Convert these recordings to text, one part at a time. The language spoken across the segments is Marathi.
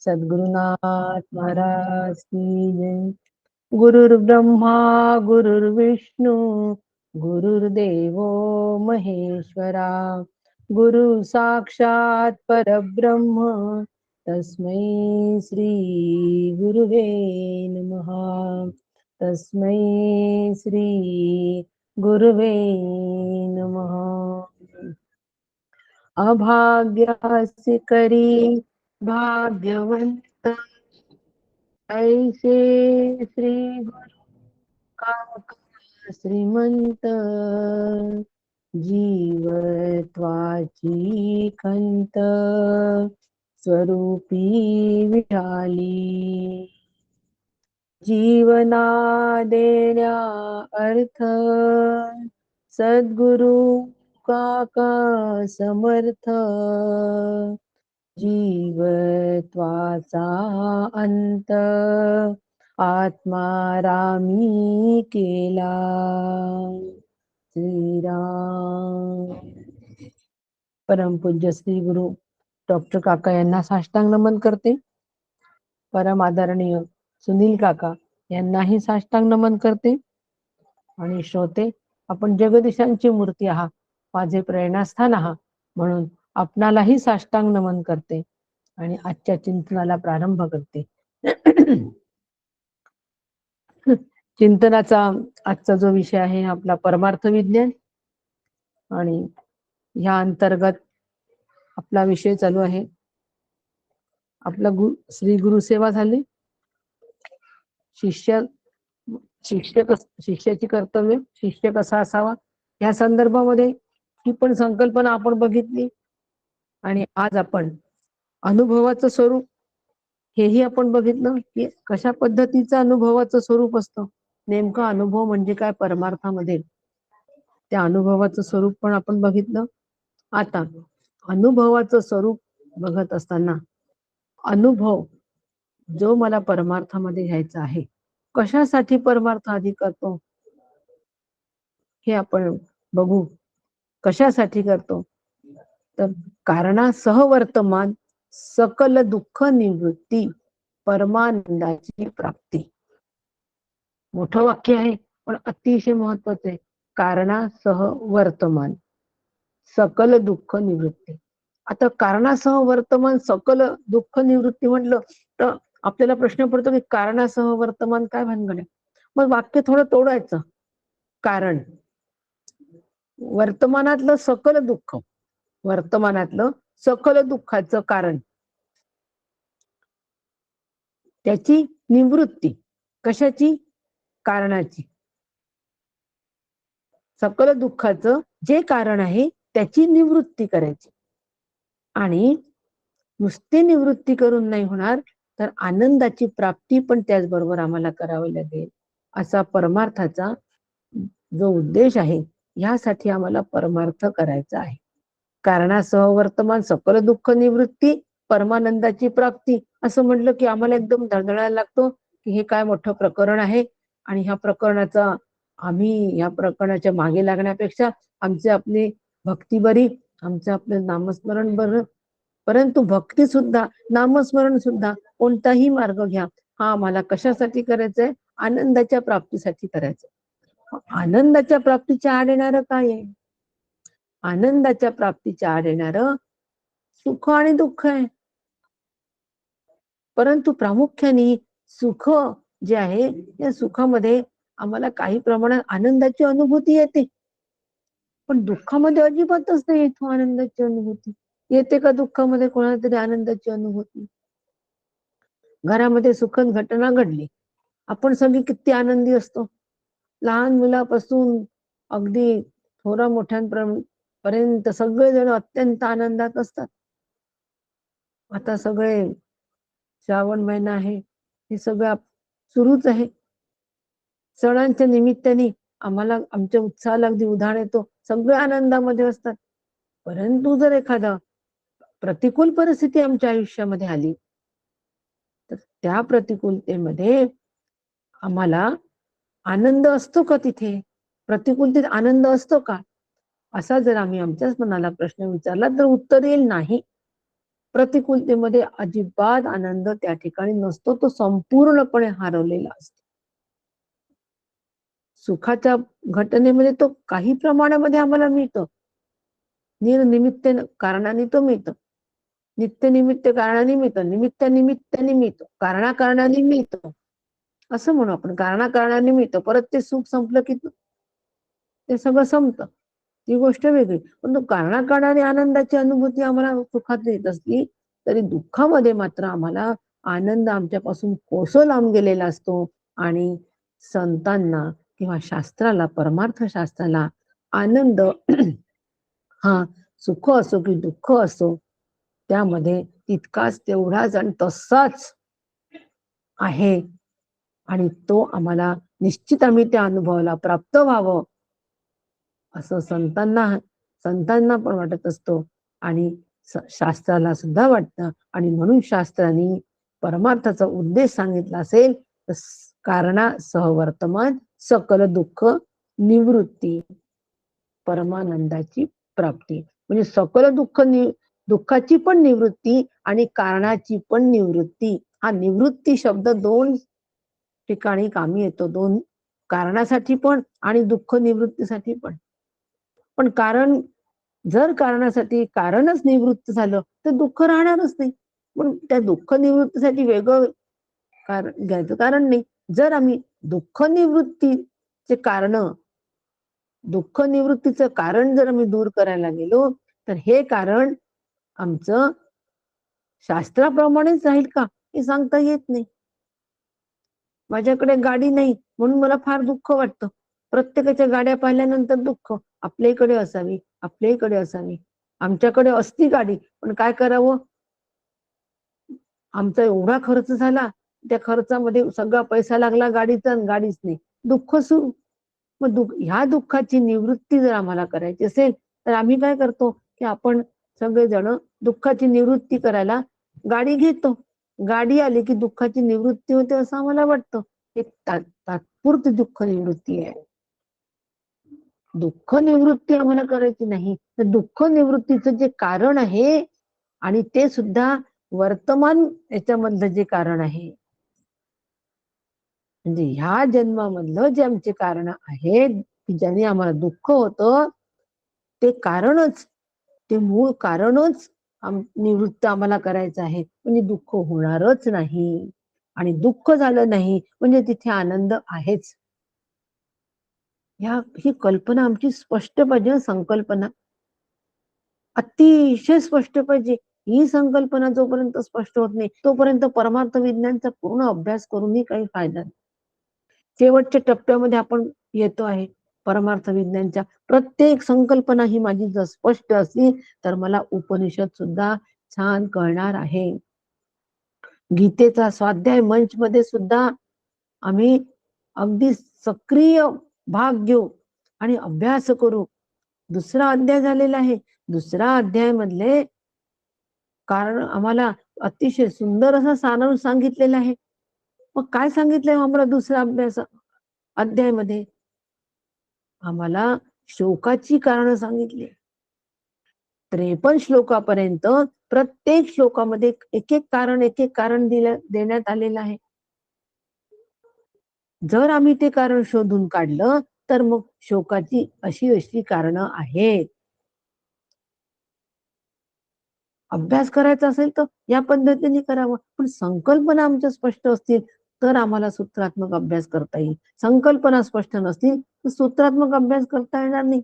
सद्गुरुनाथ महाराज की जय। गुरुर् ब्रह्मा गुरुर्विष्णू गुरुर्देवो महेश्वरा, गुरु साक्षात परब्रह्म तस्मै श्री गुरुवे नमः। तस्मै श्री गुरुवे नमः। अभाग्यासी करी भाग्यवंत, ऐसे श्री गुरु काका श्रीमंत, जीवत्वाची खंत स्वरूपी विठाली, जीवना देण्या अर्थ सद्गुरु काका समर्थ, जीवत्वाचा अंत आत्मारामी केला। श्रीराम। परमपूज्य श्री गुरु डॉक्टर काका यांना साष्टांग नमन करते। परम आदरणीय सुनील काका यांनाही साष्टांग नमन करते। आणि श्रोते, आपण जगदीशांची मूर्ती आहात, माझे प्रेरणास्थान आहात, म्हणून आपणालाही साष्टांग नमन करते आणि आजच्या चिंतनाला प्रारंभ करते। चिंतनाचा आजचा जो विषय आहे आपला परमार्थ विज्ञान, आणि ह्या अंतर्गत आपला विषय चालू आहे आपला श्री गुरु सेवा झाली, शिष्याची कर्तव्य, शिष्य कसा असावा या संदर्भामध्ये ही पण संकल्पना आपण बघितली। आणि आज आपण अनुभवाचं स्वरूप हेही आपण बघितलं की कशा पद्धतीचं अनुभवाचं स्वरूप असतं, नेमका अनुभव म्हणजे काय परमार्थामध्ये, त्या अनुभवाचं स्वरूप पण आपण बघितलं। आता अनुभवाचं स्वरूप बघत असताना अनुभव जो मला परमार्थामध्ये घ्यायचा आहे, कशासाठी परमार्थ आधी करतो हे आपण बघू। कशासाठी करतो तर कारणासह वर्तमान सकल दुःख निवृत्ती परमानंदाची प्राप्ती। मोठं वाक्य आहे पण अतिशय महत्वाचं आहे। कारणासह वर्तमान सकल दुःख निवृत्ती। आता कारणासह वर्तमान सकल दुःख निवृत्ती म्हटलं तर आपल्याला प्रश्न पडतो की कारणासह वर्तमान काय भानगड आहे। मग वाक्य थोडं तोडायचं। कारण वर्तमानातलं सकल दुःख, वर्तमानातलं सकल दुःखाचं कारण, त्याची निवृत्ती कशाची, कारणाची। सकल दुःखाचं जे कारण आहे त्याची निवृत्ती करायची, आणि नुसती निवृत्ती करून नाही होणार तर आनंदाची प्राप्ती पण त्याचबरोबर आम्हाला करावी लागेल। असा परमार्थाचा जो उद्देश आहे, ह्यासाठी आम्हाला परमार्थ करायचा आहे। कारणासह वर्तमान सकल दुःख निवृत्ती परमानंदाची प्राप्ती असं म्हटलं की आम्हाला एकदम धडधडायला लागतो की हे काय मोठं प्रकरण आहे, आणि ह्या प्रकरणाचा आम्ही या प्रकरणाच्या मागे लागण्यापेक्षा आमचे आपली भक्ती बरी, आमचं आपलं नामस्मरण बरं। परंतु भक्ती सुद्धा नामस्मरण सुद्धा कोणताही मार्ग घ्या, हा आम्हाला कशासाठी करायचंय, आनंदाच्या प्राप्तीसाठी करायचंय। आनंदाच्या प्राप्तीच्या आड येणारं काय आहे, आनंदाच्या प्राप्तीच्या आड येणारं सुख आणि दुःख आहे। परंतु प्रामुख्याने सुख जे आहे या सुखामध्ये आम्हाला काही प्रमाणात आनंदाची अनुभूती येते, पण दुःखामध्ये अजिबातच नाही येतो आनंदाची अनुभूती। येते का दुःखामध्ये कोणाला तरी आनंदाची अनुभूती? घरामध्ये सुखद घटना घडली, आपण सगळे किती आनंदी असतो। लहान मुलापासून अगदी थोरा मोठ्यांपर्यंत सगळेजण अत्यंत आनंदात असतात। आता सगळे श्रावण महिना आहे, हे सगळं सुरूच आहे। सणांच्या निमित्ताने आम्हाला आमच्या उत्साहाला अगदी उधाण येतो, सगळे आनंदामध्ये असतात। परंतु जर एखादा प्रतिकूल परिस्थिती आमच्या आयुष्यामध्ये आली तर त्या प्रतिकूलतेमध्ये आम्हाला आनंद असतो का? तिथे प्रतिकूलतेत आनंद असतो का? असा जर आम्ही आमच्याच मनाला प्रश्न विचारला तर उत्तर येईल नाही। प्रतिकूलतेमध्ये अजिबात आनंद त्या ठिकाणी नसतो, तो संपूर्णपणे हरवलेला असतो. सुखाच्या घटनेमध्ये तो काही प्रमाणामध्ये आम्हाला मिळतो, निर्निमित्त कारणाने तो मिळतो, नित्य निमित्त कारणाने मिळतो, निमित्त निमित्ताने मिळतो, कारणाकारणाने मिळतो, असं म्हणू आपण. कारणाकारणाने मिळतं, परत ते सुख संपलं की ते सगळं संपतं, ती गोष्ट वेगळी. पण तो कारणाकारणाने आनंदाची अनुभूती आम्हाला सुखात येत असली तरी दुःखामध्ये मात्र आम्हाला आनंद आमच्यापासून कोसो लांब गेलेला असतो. आणि संतांना किंवा शास्त्राला, परमार्थ शास्त्राला आनंद हा सुख असो की दुःख असो, त्यामध्ये तितकाच, तेवढाच आणि तसाच आहे. आणि तो आम्हाला निश्चित आम्ही त्या अनुभवाला प्राप्त व्हावं असं संतांना पण वाटत असतो आणि शास्त्राला सुद्धा वाटतं. आणि म्हणून शास्त्राने परमार्थाचा उद्देश सांगितला असेल तर कारणासह वर्तमान सकल दुःख निवृत्ती, परमानंदाची प्राप्ती. म्हणजे सकल दुःखाची पण निवृत्ती आणि कारणाची पण निवृत्ती. हा निवृत्ती शब्द दोन ठिकाणी कामी येतो, दोन कारणासाठी पण आणि दुःख निवृत्तीसाठी पण. पण कारण जर कारणासाठी कारणच निवृत्त झालं तर दुःख राहणारच नाही. पण त्या दुःख निवृत्तीसाठी वेगळं कारण घ्यायचं कारण नाही. जर आम्ही दुःख निवृत्तीचं कारण जर आम्ही दूर करायला गेलो तर हे कारण आमचं शास्त्राप्रमाणेच राहील का हे सांगता येत नाही. माझ्याकडे गाडी नाही म्हणून मला फार दुःख वाटतं. प्रत्येकाच्या गाड्या पाहिल्यानंतर दुःख. आपल्याकडे असावी, आपल्याकडे असावी. आमच्याकडे असती गाडी पण काय करावं, आमचा एवढा खर्च झाला, त्या खर्चामध्ये सगळा पैसा लागला गाडीचा आणि गाडीच नाही, दुःख सुरू. मग ह्या दुःखाची निवृत्ती जर आम्हाला करायची असेल तर आम्ही काय करतो की आपण सगळेजण दुःखाची निवृत्ती करायला गाडी घेतो. गाडी आली की दुःखाची निवृत्ती होते असं आम्हाला वाटतं. हे तात्पुरती दुःख निवृत्ती आहे. दुःख निवृत्ती आम्हाला करायची नाही. तर दुःख निवृत्तीचं जे कारण आहे आणि ते सुद्धा वर्तमान याच्यामधलं जे कारण आहे, म्हणजे ह्या जन्मामधलं जे आमचे कारण आहेत की ज्याने आम्हाला दुःख होतं, ते कारणच, ते मूळ कारणच निवृत्त आम्हाला करायचं आहे. म्हणजे दुःख होणारच नाही. आणि दुःख झालं नाही म्हणजे तिथे आनंद आहेच. ही कल्पना आमची स्पष्ट पाहिजे, संकल्पना अतिशय स्पष्ट पाहिजे. ही संकल्पना जोपर्यंत स्पष्ट होत नाही तोपर्यंत परमार्थ विज्ञानचा पूर्ण अभ्यास करूनही काही फायदा नाही. शेवटच्या टप्प्यामध्ये आपण येतो आहे परमार्थ विज्ञानच्या. प्रत्येक संकल्पना ही माझी जर स्पष्ट असली तर मला उपनिषद सुद्धा छान कळणार आहे. गीतेचा स्वाध्याय मंच मध्ये सुद्धा आम्ही अगदी सक्रिय भाग घेऊ आणि अभ्यास करू. दुसरा अध्याय झालेला आहे. दुसरा अध्याय मधले कारण आम्हाला अतिशय सुंदर असं सारांश सांगितलेलं आहे. मग काय सांगितलंय आम्हाला दुसऱ्या अध्यायामध्ये? आम्हाला शोकाची कारण सांगितली. 53 श्लोकापर्यंत प्रत्येक श्लोकामध्ये एक एक कारण देण्यात आलेलं आहे. जर आम्ही ते कारण शोधून काढलं तर मग शोकाची अशी कारणं आहेत. अभ्यास करायचा असेल तर या पद्धतीने करावं. पण संकल्पना आमच्या स्पष्ट असतील तर आम्हाला सूत्रात्मक अभ्यास करता येईल. संकल्पना स्पष्ट नसतील तर सूत्रात्मक अभ्यास करता येणार नाही.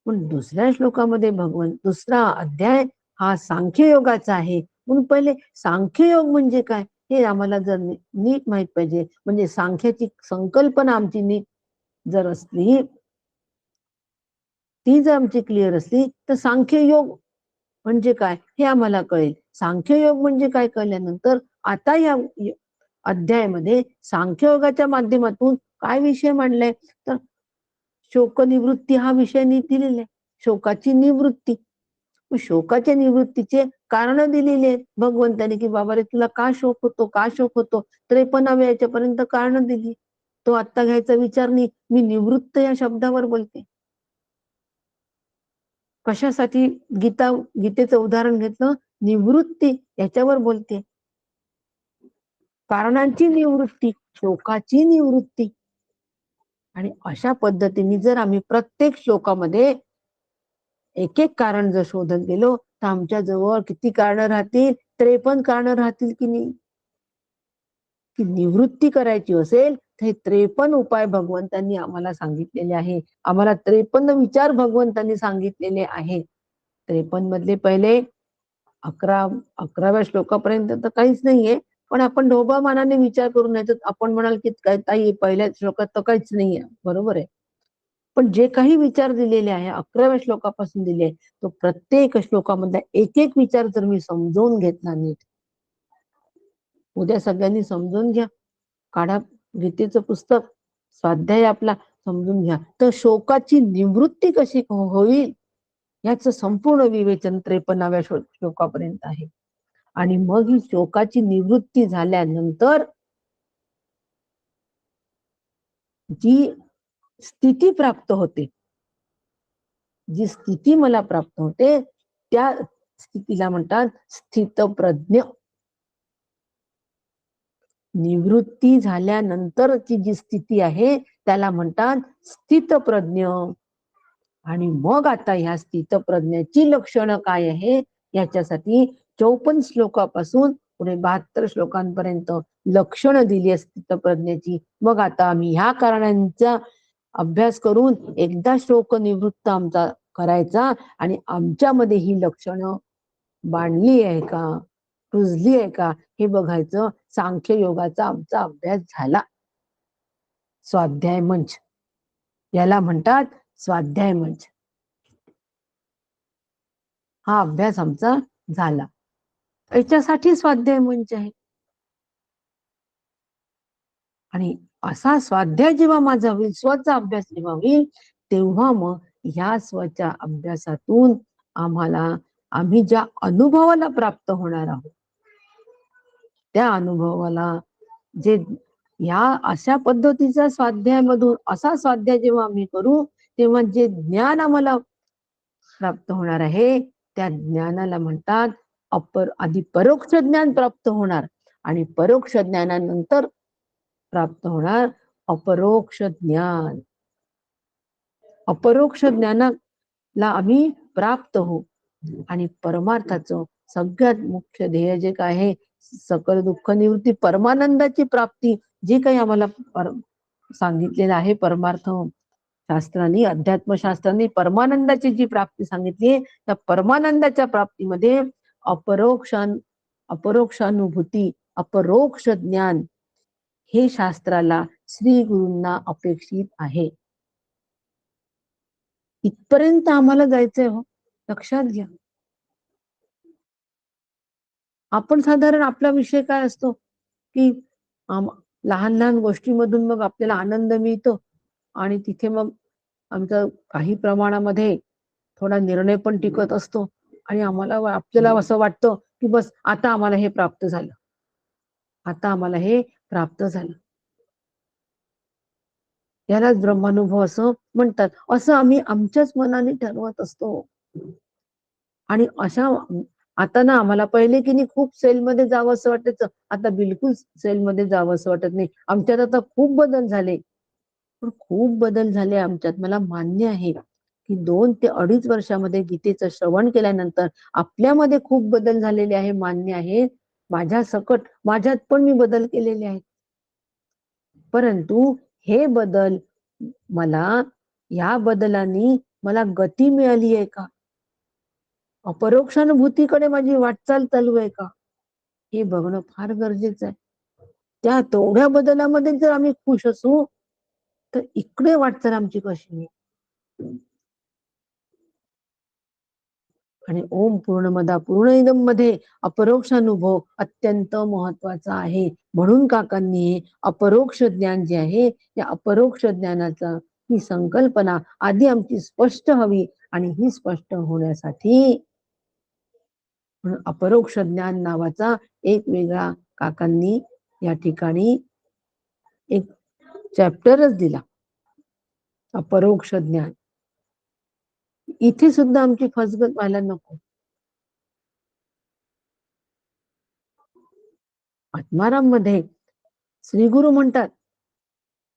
पण दुसऱ्या श्लोकामध्ये दुसरा अध्याय हा सांख्ययोगाचा आहे. म्हणून पहिले सांख्ययोग म्हणजे काय हे आम्हाला जर नीट माहित पाहिजे. म्हणजे सांख्याची संकल्पना आमची नीट जर असली, ती जर आमची क्लिअर असली तर सांख्ययोग म्हणजे काय हे आम्हाला कळेल. सांख्ययोग म्हणजे काय कळल्यानंतर आता या अध्यायामध्ये सांख्ययोगाच्या माध्यमातून काय विषय मांडलाय तर शोक निवृत्ती हा विषय दिलेला आहे. शोकाची निवृत्ती. शोकाच्या निवृत्तीचे कारण दिलेले आहेत भगवंताने की बाबा रे तुला का शोक होतो, का शोक होतो. 53व्या याच्यापर्यंत कारण दिली. तो आत्ता घ्यायचा विचार नाही. मी निवृत्त या शब्दावर बोलते. कशासाठी गीतेचं उदाहरण घेतलं, निवृत्ती याच्यावर बोलते, कारणांची निवृत्ती, शोकाची निवृत्ती. आणि अशा पद्धतीने जर आम्ही प्रत्येक श्लोकामध्ये एक एक कारण जर शोधत गेलो तर आमच्या जवळ किती कारणं राहतील? 53 कारणं राहतील की नाही? की निवृत्ती करायची असेल तर हे 53 उपाय भगवंतांनी आम्हाला सांगितलेले आहे. आम्हाला 53 विचार भगवंतांनी सांगितलेले आहे. 53 मधले पहिले 11व्या श्लोकापर्यंत तर काहीच नाहीये, पण आपण ढोबळमानाने विचार करून नाही तर आपण म्हणाल की काय ताई पहिल्या श्लोकात तर काहीच नाहीये, बरोबर आहे. पण जे काही विचार दिलेले आहे 11व्या श्लोकापासून दिले, तो प्रत्येक श्लोकामधला एक एक विचार जर मी समजून घेतला नीट, उद्या सगळ्यांनी समजून घ्या, काढा गीतेचं पुस्तक, स्वाध्याय आपला समजून घ्या, तर शोकाची निवृत्ती कशी होईल याचं संपूर्ण विवेचन 53व्या श्लोकापर्यंत आहे. आणि मग ही शोकाची निवृत्ती झाल्यानंतर जी स्थिती प्राप्त होते, जी स्थिती मला प्राप्त होते त्या स्थितीला म्हणतात स्थितप्रज्ञ. निवृत्ती झाल्यानंतरची जी स्थिती आहे त्याला म्हणतात स्थितप्रज्ञ. आणि मग आता ह्या स्थितप्रज्ञाची लक्षणं काय आहे याच्यासाठी 54 श्लोकापासून पुढे 72 श्लोकांपर्यंत लक्षणं दिली आहे स्थितप्रज्ञाची. मग आता आम्ही ह्या कारणांचा अभ्यास करून एकदा शोक निवृत्त आमचा करायचा आणि आमच्यामध्ये ही लक्षणं बांधली आहे का, रुजली आहे का हे बघायचं. सांख्य योगाचा आमचा अभ्यास झाला. स्वाध्याय मंच याला म्हणतात, स्वाध्याय मंच. हा अभ्यास आमचा झाला. याच्यासाठी स्वाध्याय मंच आहे. आणि असा स्वाध्याय जेव्हा माझा होईल, स्वचा अभ्यास जेव्हा होईल, तेव्हा मग ह्या स्वच्या अभ्यासातून आम्ही ज्या अनुभवाला प्राप्त होणार आहोत, त्या अनुभवाला जे ह्या अशा पद्धतीचा स्वाध्यायामधून असा स्वाध्याय जेव्हा आम्ही करू, तेव्हा जे ज्ञान आम्हाला प्राप्त होणार आहे त्या ज्ञानाला म्हणतात आधी परोक्ष ज्ञान प्राप्त होणार आणि परोक्ष ज्ञानानंतर प्राप्त होणार अपरोक्ष ज्ञान. अपरोक्ष ज्ञानाला आम्ही प्राप्त होऊ आणि परमार्थाचं सगळ्यात मुख्य ध्येय जे काय आहे, सकल दुःख निवृत्ती, परमानंदाची प्राप्ती, जे काही आम्हाला सांगितलेलं आहे परमार्थ शास्त्रांनी, अध्यात्मशास्त्रांनी परमानंदाची जी प्राप्ती सांगितली, त्या परमानंदाच्या प्राप्तीमध्ये अपरोक्षानुभूती, अपरोक्ष ज्ञान हे शास्त्राला श्री गुरूंना अपेक्षित आहे. इथपर्यंत आम्हाला जायचंय हो, लक्षात घ्या. आपण साधारण आपला विषय काय असतो की लहान लहान गोष्टीमधून मग आपल्याला आनंद मिळतो आणि तिथे मग आमचा काही प्रमाणामध्ये थोडा निर्णय पण टिकत असतो आणि आपल्याला असं वाटतं की बस आता आम्हाला हे प्राप्त झालं, आता आम्हाला हे प्राप्त झालं. यालाच ब्रह्मानुभव असं म्हणतात. असं आम्ही आमच्याच मनाने ठरवत असतो. आणि अशा आता ना आम्हाला पहिले की नाही खूप सेलमध्ये जावं असं वाटायचं, आता बिलकुल सेलमध्ये जावं असं वाटत नाही. आमच्यात आता खूप बदल झाले, पण खूप बदल झाले आमच्यात. मला मान्य आहे की 2 ते 2.5 वर्षामध्ये गीतेचं श्रवण केल्यानंतर आपल्यामध्ये खूप बदल झालेले आहे, मान्य आहे. माझ्या सकट माझ्यात पण मी बदल केलेले आहेत. परंतु हे बदल या बदलांनी मला गती मिळाली आहे का, अपरोक्षानुभूतीकडे माझी वाटचाल चालू आहे का, हे बघणं फार गरजेचं आहे. त्या तेवढ्या बदलामध्ये जर आम्ही खुश असू तर इकडे वाटचाल आमची कशी आहे. आणि ओम पूर्णमदा पूर्णइदम मध्ये अपरोक्षानुभव अत्यंत महत्वाचा आहे. म्हणून काकांनी अपरोक्ष ज्ञान जे आहे त्या अपरोक्ष ज्ञानाचा ही संकल्पना आधी आमची स्पष्ट हवी आणि ही स्पष्ट होण्यासाठी अपरोक्ष ज्ञान नावाचा एक वेगळा काकांनी या ठिकाणी एक चॅप्टरच दिला, अपरोक्ष ज्ञान. इथे सुद्धा आमची फसगत व्हायला नको. आत्माराम मध्ये श्री गुरु म्हणतात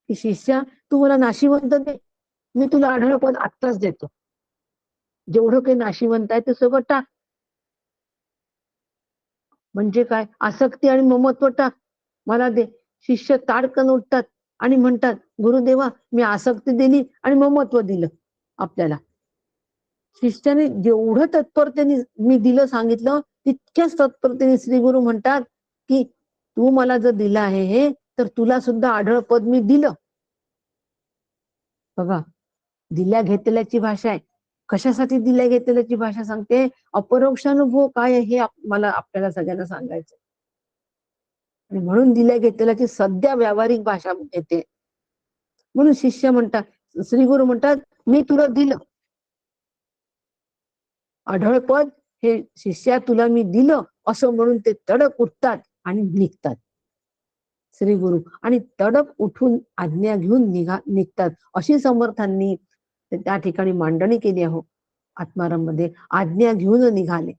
की शिष्या तू मला नाशिवंत दे, मी तुला आढळ पद आत्ताच देतो. जेवढं काही नाशिवंत आहे ते सगळं टाक. म्हणजे काय, आसक्ती आणि ममत्व टाक, मला दे. शिष्य ताडकन उठतात आणि म्हणतात गुरुदेवा मी आसक्ती दिली आणि ममत्व दिलं आपल्याला. शिष्याने जेवढं तत्परतेने मी दिलं सांगितलं तितक्याच तत्परतेने श्री गुरु म्हणतात की तू मला जर दिलं आहे हे तर तुला सुद्धा आढळ पद मी दिलं. बघा, दिल्या घेतल्याची भाषा आहे. कशासाठी दिल्या घेतल्याची भाषा सांगते? अपरोक्षानुभव काय आहे हे मला आपल्याला सगळ्यांना सांगायचं. आणि म्हणून दिल्या घेतल्याची सध्या व्यावहारिक भाषा येते. म्हणून शिष्य म्हणतात, श्री गुरु म्हणतात मी तुला दिलं आढळपद, हे शिष्या तुला मी दिलं असं म्हणून ते तडक उठतात आणि निघतात श्री गुरु. आणि तडक उठून आज्ञा घेऊन निघतात. अशी समर्थांनी त्या ठिकाणी मांडणी केली आहे आत्माराम मध्ये. आज्ञा घेऊन निघाले,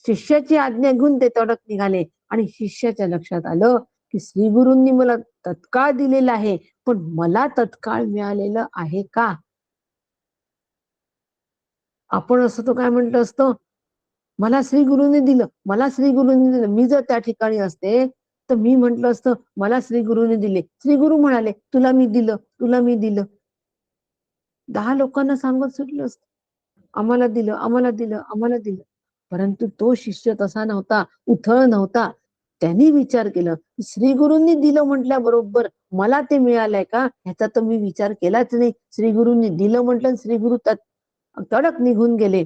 शिष्याची आज्ञा घेऊन ते तडक निघाले. आणि शिष्याच्या लक्षात आलं की श्री गुरूंनी मला तत्काळ दिलेला आहे, पण मला तत्काळ मिळालेलं आहे का? आपण असं तो काय म्हटलं असतं, मला श्री गुरूंनी दिलं, मला श्री गुरूंनी दिलं. मी जर त्या ठिकाणी असते तर मी म्हंटल असतं मला श्री गुरूंनी दिले. श्री गुरु म्हणाले तुला मी दिलं, तुला मी दिलं. 10 लोकांना सांगत सुटलं असतं, आम्हाला दिलं, आम्हाला दिलं, आम्हाला दिलं. परंतु तो शिष्य तसा नव्हता, उथळ नव्हता. त्यांनी विचार केला, श्री गुरूंनी दिलं म्हटल्याबरोबर मला ते मिळालंय का ह्याचा तर मी विचार केलाच नाही. श्री गुरूंनी दिलं म्हटलं, श्री गुरु तडक निघून गेले,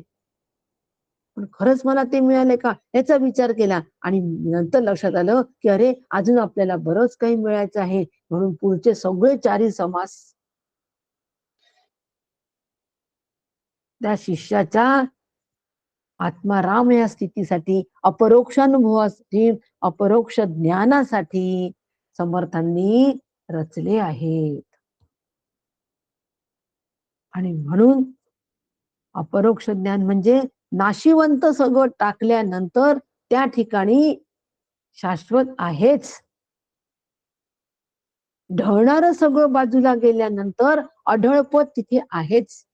पण खरंच मला ते मिळाले का याचा विचार केला. आणि नंतर लक्षात आलं की अरे अजून आपल्याला बरंच काही मिळायचं आहे. म्हणून पुढचे सगळे 4 समास त्या शिष्याच्या आत्माराम या स्थितीसाठी, अपरोक्षानुभवासाठी, अपरोक्ष ज्ञानासाठी समर्थांनी रचले आहेत. आणि म्हणून अपरोक्ष ज्ञान म्हणजे नाशिवंत सगळं टाकल्यानंतर त्या ठिकाणी शाश्वत आहेच. ढळणारं सगळं बाजूला गेल्यानंतर अढळपद तिथे आहेच.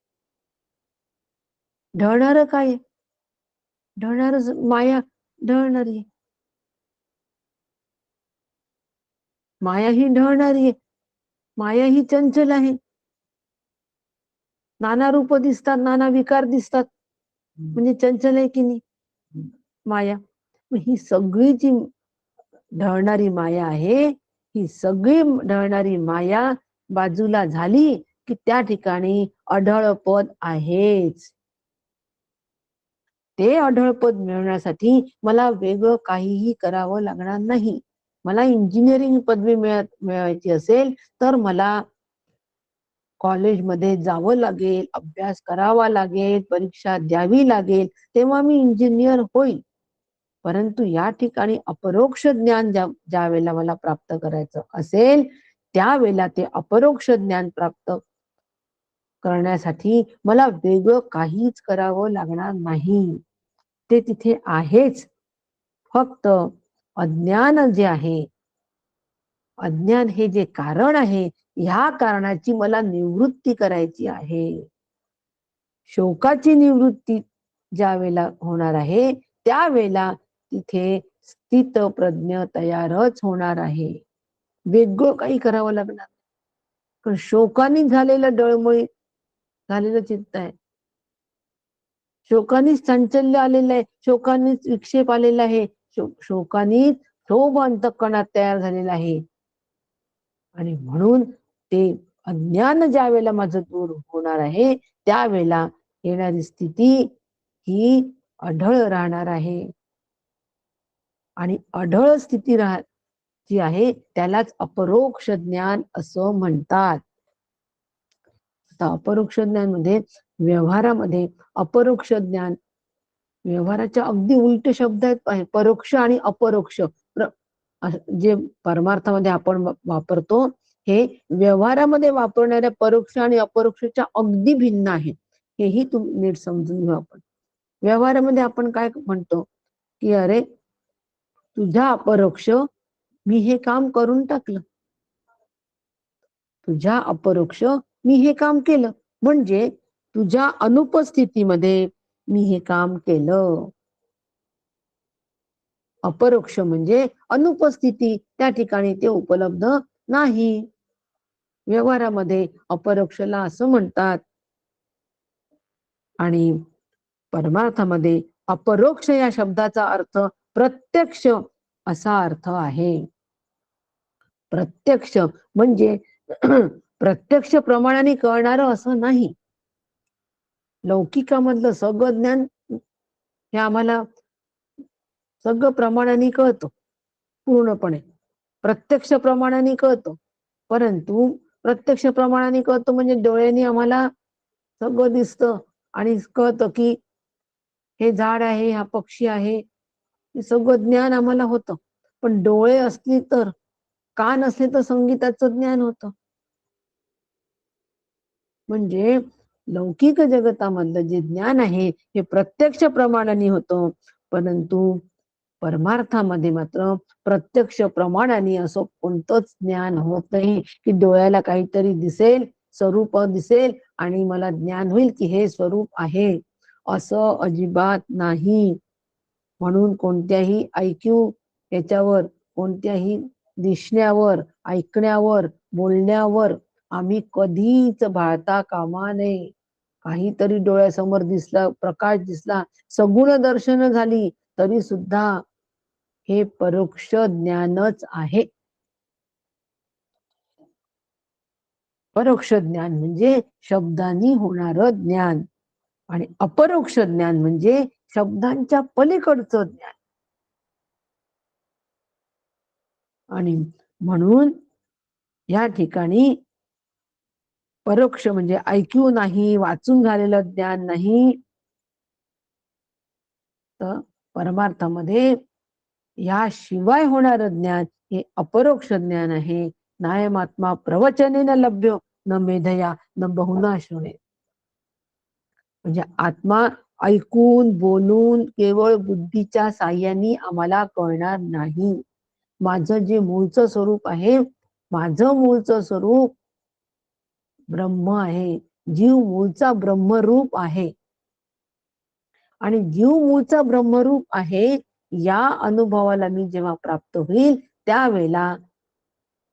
ढळणारं काय? ढळणार माया ढळणारी, माया ही ढळणारी आहे. माया ही चंचल आहे. नाना रूप दिसतात, नाना विकार दिसतात, म्हणजे चंचल आहे की नाही माया. ही सगळी जी ढळणारी माया आहे, ही सगळी ढळणारी माया बाजूला झाली की त्या ठिकाणी अढळपद आहेच. ते अढळपद मिळवण्यासाठी मला वेगळं काहीही करावं लागणार नाही. मला इंजिनिअरिंग पदवी मिळवायची असेल तर मला कॉलेजमध्ये जावं लागेल, अभ्यास करावा लागेल, परीक्षा द्यावी लागेल, तेव्हा मी इंजिनियर होईल. परंतु या ठिकाणी अपरोक्ष ज्ञान ज्या वेळेला मला प्राप्त करायचं असेल त्यावेळेला ते अपरोक्ष ज्ञान प्राप्त करण्यासाठी मला वेगळं काहीच करावं लागणार नाही. ते तिथे आहेच. फक्त अज्ञान जे आहे, अज्ञान हे जे कारण आहे, ह्या कारणाची मला निवृत्ती करायची आहे. शोकाची निवृत्ती ज्या वेळेला होणार आहे त्यावेळेला तिथे स्थित प्रज्ञ तयारच होणार आहे. वेगळं काही करावं लागणार. पण शोकाने झालेलं डळमळी झालेलं चित्त आहे, शोकानेच चांचल्य आलेलं आहे, शोकानेच विक्षेप आलेला आहे, शोकानेच क्षोभ अंतःकरणात तयार झालेला आहे. आणि म्हणून ते अज्ञान ज्या वेळेला माझं दूर होणार आहे त्यावेळेला येणारी स्थिती ही अढळ राहणार आहे. आणि अढळ स्थिती जी आहे त्यालाच अपरोक्ष ज्ञान असं म्हणतात. आता अपरोक्ष ज्ञान मध्ये व्यवहारामध्ये अपरोक्ष ज्ञान, व्यवहाराच्या अगदी उलट शब्द आहेत परोक्ष आणि अपरोक्ष. जे परमार्थामध्ये आपण वापरतो हे व्यवहारामध्ये वापरणाऱ्या परोक्ष आणि अपरोक्षच्या अगदी भिन्न आहेत. हेही तुम्ही नीट समजून घेऊ. आपण व्यवहारामध्ये आपण काय म्हणतो की अरे तुझ्या अपरोक्ष मी हे काम करून टाकलं, तुझ्या अपरोक्ष मी हे काम केलं, म्हणजे तुझ्या अनुपस्थितीमध्ये मी हे काम केलं. अपरोक्ष म्हणजे अनुपस्थिती, त्या ठिकाणी ते उपलब्ध नाही. व्यवहारामध्ये अपरोक्षला असं म्हणतात. आणि परमार्थामध्ये अपरोक्ष या शब्दाचा अर्थ प्रत्यक्ष असा अर्थ आहे. प्रत्यक्ष म्हणजे प्रत्यक्ष प्रमाणाने कळणारं असं नाही. लौकिकामधलं सगळं ज्ञान हे आम्हाला सगळं प्रमाणाने कळतं, पूर्णपणे प्रत्यक्ष प्रमाणाने कळतं. परंतु प्रत्यक्ष प्रमाणाने कळतं म्हणजे डोळ्यांनी आम्हाला सगळं दिसतं आणि कळतं की हे झाड आहे, हा पक्षी आहे, हे सगळं ज्ञान आम्हाला होतं. पण डोळे असली तर, कान असले तर संगीताचं ज्ञान होतं. म्हणजे लौकिक जगतामधलं जे ज्ञान आहे हे प्रत्यक्ष प्रमाणाने होतं, परंतु परमार्थामध्ये मात्र प्रत्यक्ष प्रमाणाने असं कोणतंच ज्ञान होत नाही की डोळ्याला काहीतरी दिसेल, स्वरूप दिसेल आणि मला ज्ञान होईल की हे स्वरूप आहे, असं अजिबात नाही. म्हणून कोणत्याही ऐक्यू याच्यावर, कोणत्याही दिसण्यावर, ऐकण्यावर, बोलण्यावर आम्ही कधीच भाळता कामा नये. काहीतरी डोळ्यासमोर दिसला, प्रकाश दिसला, सगुण दर्शन झाली, तरी सुद्धा हे परोक्ष ज्ञानच आहे. परोक्ष ज्ञान म्हणजे शब्दांनी होणारं ज्ञान आणि अपरोक्ष ज्ञान म्हणजे शब्दांच्या पलीकडचं ज्ञान. आणि म्हणून या ठिकाणी परोक्ष म्हणजे ऐक्यू नाही, वाचून झालेलं ज्ञान नाही, तर परमार्थामध्ये याशिवाय होणारं ज्ञान हे अपरोक्ष ज्ञान आहे. नायमात्मा प्रवचनेन लभ्यो न मेधया न बहुना श्रुणे. म्हणजे आत्मा ऐकून बोलून केवळ बुद्धीच्या साह्याने आम्हाला कळणार नाही. माझं जे मूळचं स्वरूप आहे, माझं मूळचं स्वरूप ब्रह्म आहे. जीव मूळचा ब्रह्मरूप आहे आणि जीव मूळचा ब्रह्मरूप आहे या अनुभवाला मी जेव्हा प्राप्त होईल त्यावेळेला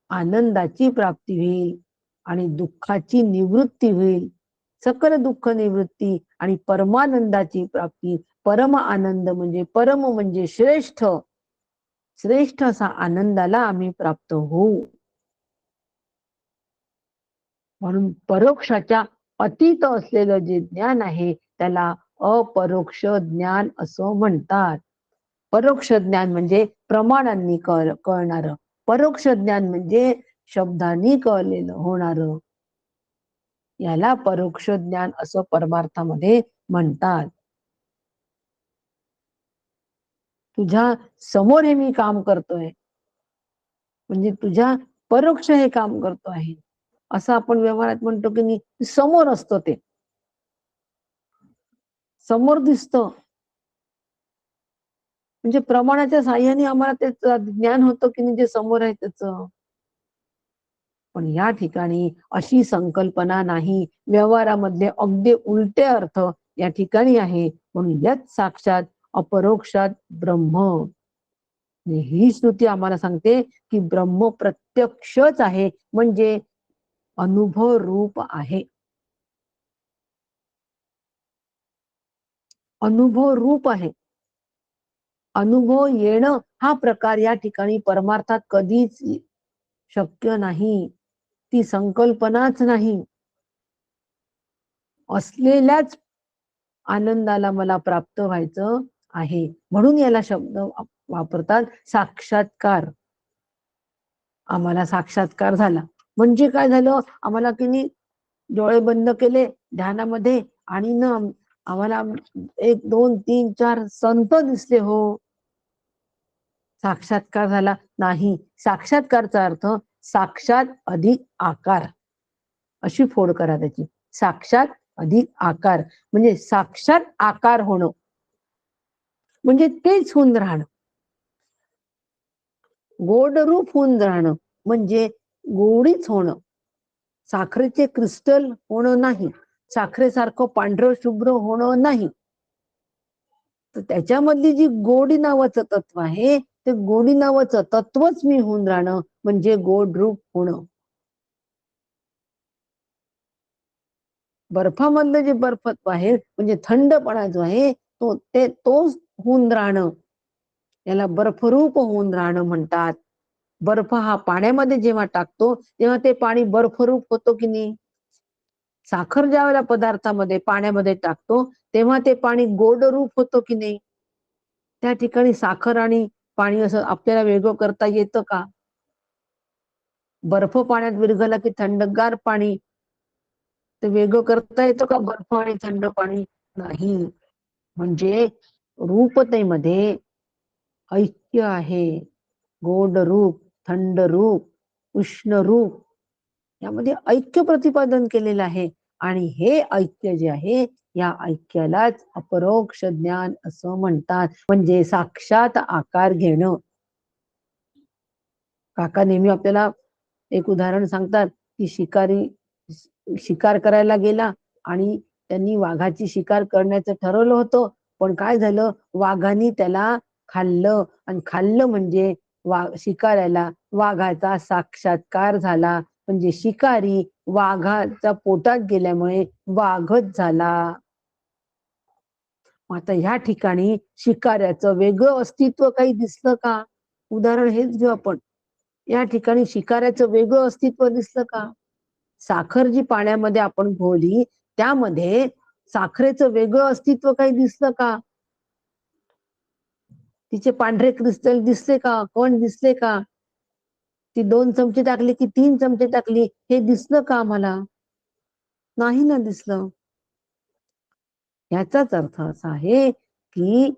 आनंदाची प्राप्ती होईल आणि दुःखाची निवृत्ती होईल. सकल दुःख निवृत्ती आणि परमानंदाची प्राप्ती. परम आनंद म्हणजे परम म्हणजे श्रेष्ठ, श्रेष्ठ असा आनंदाला आम्ही प्राप्त होऊ. म्हणून परोक्षाच्या अतीत असलेलं जे ज्ञान आहे त्याला अपरोक्ष ज्ञान असं म्हणतात. परोक्ष ज्ञान म्हणजे प्रमाणांनी कळणारं, परोक्ष ज्ञान म्हणजे शब्दांनी कळलेलं होणारं, याला परोक्ष ज्ञान असं परमार्थामध्ये म्हणतात. तुझ्या समोर हे मी काम करतोय म्हणजे तुझ्या परोक्ष हे काम करतो आहे असं आपण व्यवहारात म्हणतो की नाही, समोर असतो, ते समोर दिसतं. म्हणजे प्रमाणाच्या साह्याने आम्हाला त्याचं ज्ञान होतं की नाही जे समोर आहे त्याचं. पण या ठिकाणी अशी संकल्पना नाही. व्यवहारामध्ये अगदी उलटे अर्थ या ठिकाणी आहे. म्हणून यत साक्षात अपरोक्षात ब्रह्म, ही श्रुती आम्हाला सांगते की ब्रह्म प्रत्यक्षच आहे, म्हणजे अनुभव रूप आहे. अनुभव रूप आहे. अनुभव येणं हा प्रकार या ठिकाणी परमार्थात कधीच शक्य नाही. ती संकल्पनाच नाही. असलेल्याच आनंदाला मला प्राप्त व्हायचं आहे, म्हणून याला शब्द वापरतात साक्षात्कार. आम्हाला साक्षात्कार झाला म्हणजे काय झालं, आम्हाला किनी डोळे बंद केले ध्यानामध्ये आणि न आम्हाला 1 2 3 4 संत दिसले, हो साक्षात्कार झाला नाही. साक्षात्कारचा अर्थ साक्षात अधिक आकार, अशी फोड करा त्याची. साक्षात अधिक आकार म्हणजे साक्षात आकार होणं, म्हणजे तेच होऊन राहणं. गोड रूप होऊन राहणं म्हणजे गोडीच होणं, साखरेचे क्रिस्टल होणं नाही, साखरेसारखं पांढरं शुभ्र होणं नाही. तर त्याच्यामधली जी गोडी नावाचं तत्व आहे, ते गोडी नावाचं तत्वच मी होऊन राहणं म्हणजे गोड रूप होणं. बर्फामधलं जे बर्फत्व आहे म्हणजे थंडपणा जो आहे तोच होऊन राहणं, याला बर्फरूप होऊन राहणं म्हणतात. बर्फ हा पाण्यामध्ये जेव्हा टाकतो तेव्हा ते पाणी बर्फरूप होतो की नाही. साखर ज्या वेळेला पदार्थामध्ये पाण्यामध्ये टाकतो तेव्हा ते पाणी गोड रूप होतो की नाही. त्या ठिकाणी साखर आणि पाणी असं आपल्याला वेगळं करता येतं का? बर्फ पाण्यात विरघळला की थंडगार पाणी ते वेगळं करता येतं का? बर्फ आणि थंड पाणी नाही. म्हणजे रूपतेमध्ये ऐक्य आहे. गोड रूप, थंड रूप, उष्ण रूप यामध्ये ऐक्य प्रतिपादन केलेलं आहे. आणि हे ऐक्य जे आहे या ऐक्यालाच अपरोक्ष ज्ञान असं म्हणतात. म्हणजे साक्षात आकार घेणं. काका नेहमी आपल्याला एक उदाहरण सांगतात की शिकार करायला गेला आणि त्यांनी वाघाची शिकार करण्याचं ठरवलं होतं. पण काय झालं, वाघाने त्याला खाल्लं आणि खाल्लं म्हणजे शिकाऱ्याला वाघाचा साक्षात्कार झाला. म्हणजे शिकारी वाघाच्या पोटात गेल्यामुळे वाघच झाला. आता ह्या ठिकाणी शिकाऱ्याचं वेगळं अस्तित्व काही दिसलं का? उदाहरण हेच घेऊ आपण. या ठिकाणी शिकाऱ्याचं वेगळं अस्तित्व दिसलं का? साखर जी पाण्यामध्ये आपण घोळली त्यामध्ये साखरेचं वेगळं अस्तित्व काही दिसलं का? तिचे पांढरे क्रिस्टल दिसले का? कण दिसले का? ती 2 चमचे टाकली की 3 चमचे टाकली हे दिसलं का आम्हाला? नाही ना दिसलं. याचाच अर्थ असा आहे की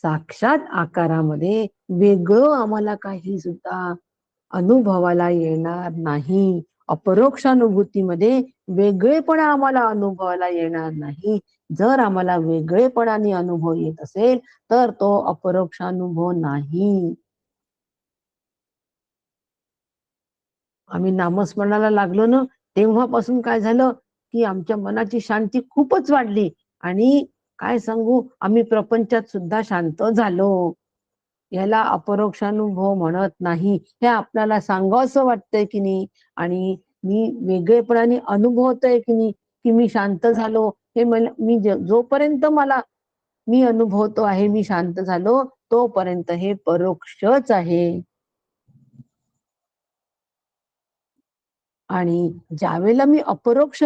साक्षात आकारामध्ये वेगळं आम्हाला काही सुद्धा अनुभवाला येणार नाही. अपरोक्षानुभूतीमध्ये वेगळेपणा आम्हाला अनुभवाला येणार नाही. जर आम्हाला वेगळेपणाने अनुभव येत असेल तर तो अपरोक्षानुभव नाही. आम्ही नामस्मरणाला लागलो ना तेव्हापासून काय झालं की आमच्या मनाची शांती खूपच वाढली आणि काय सांगू आम्ही प्रपंचात सुद्धा शांत झालो. याला अपरोक्षानुभव म्हणत नाही. हे आपल्याला सांगावंसं वाटतंय की नाही आणि मी वेगळेपणाने अनुभवतोय की नाही की मी शांत झालो. हे मी जोपर्यंत मी अनुभवतो आहे मी शांत झालो तोपर्यंत हे परोक्षच आहे. आणि ज्यावेळेला मी अपरोक्ष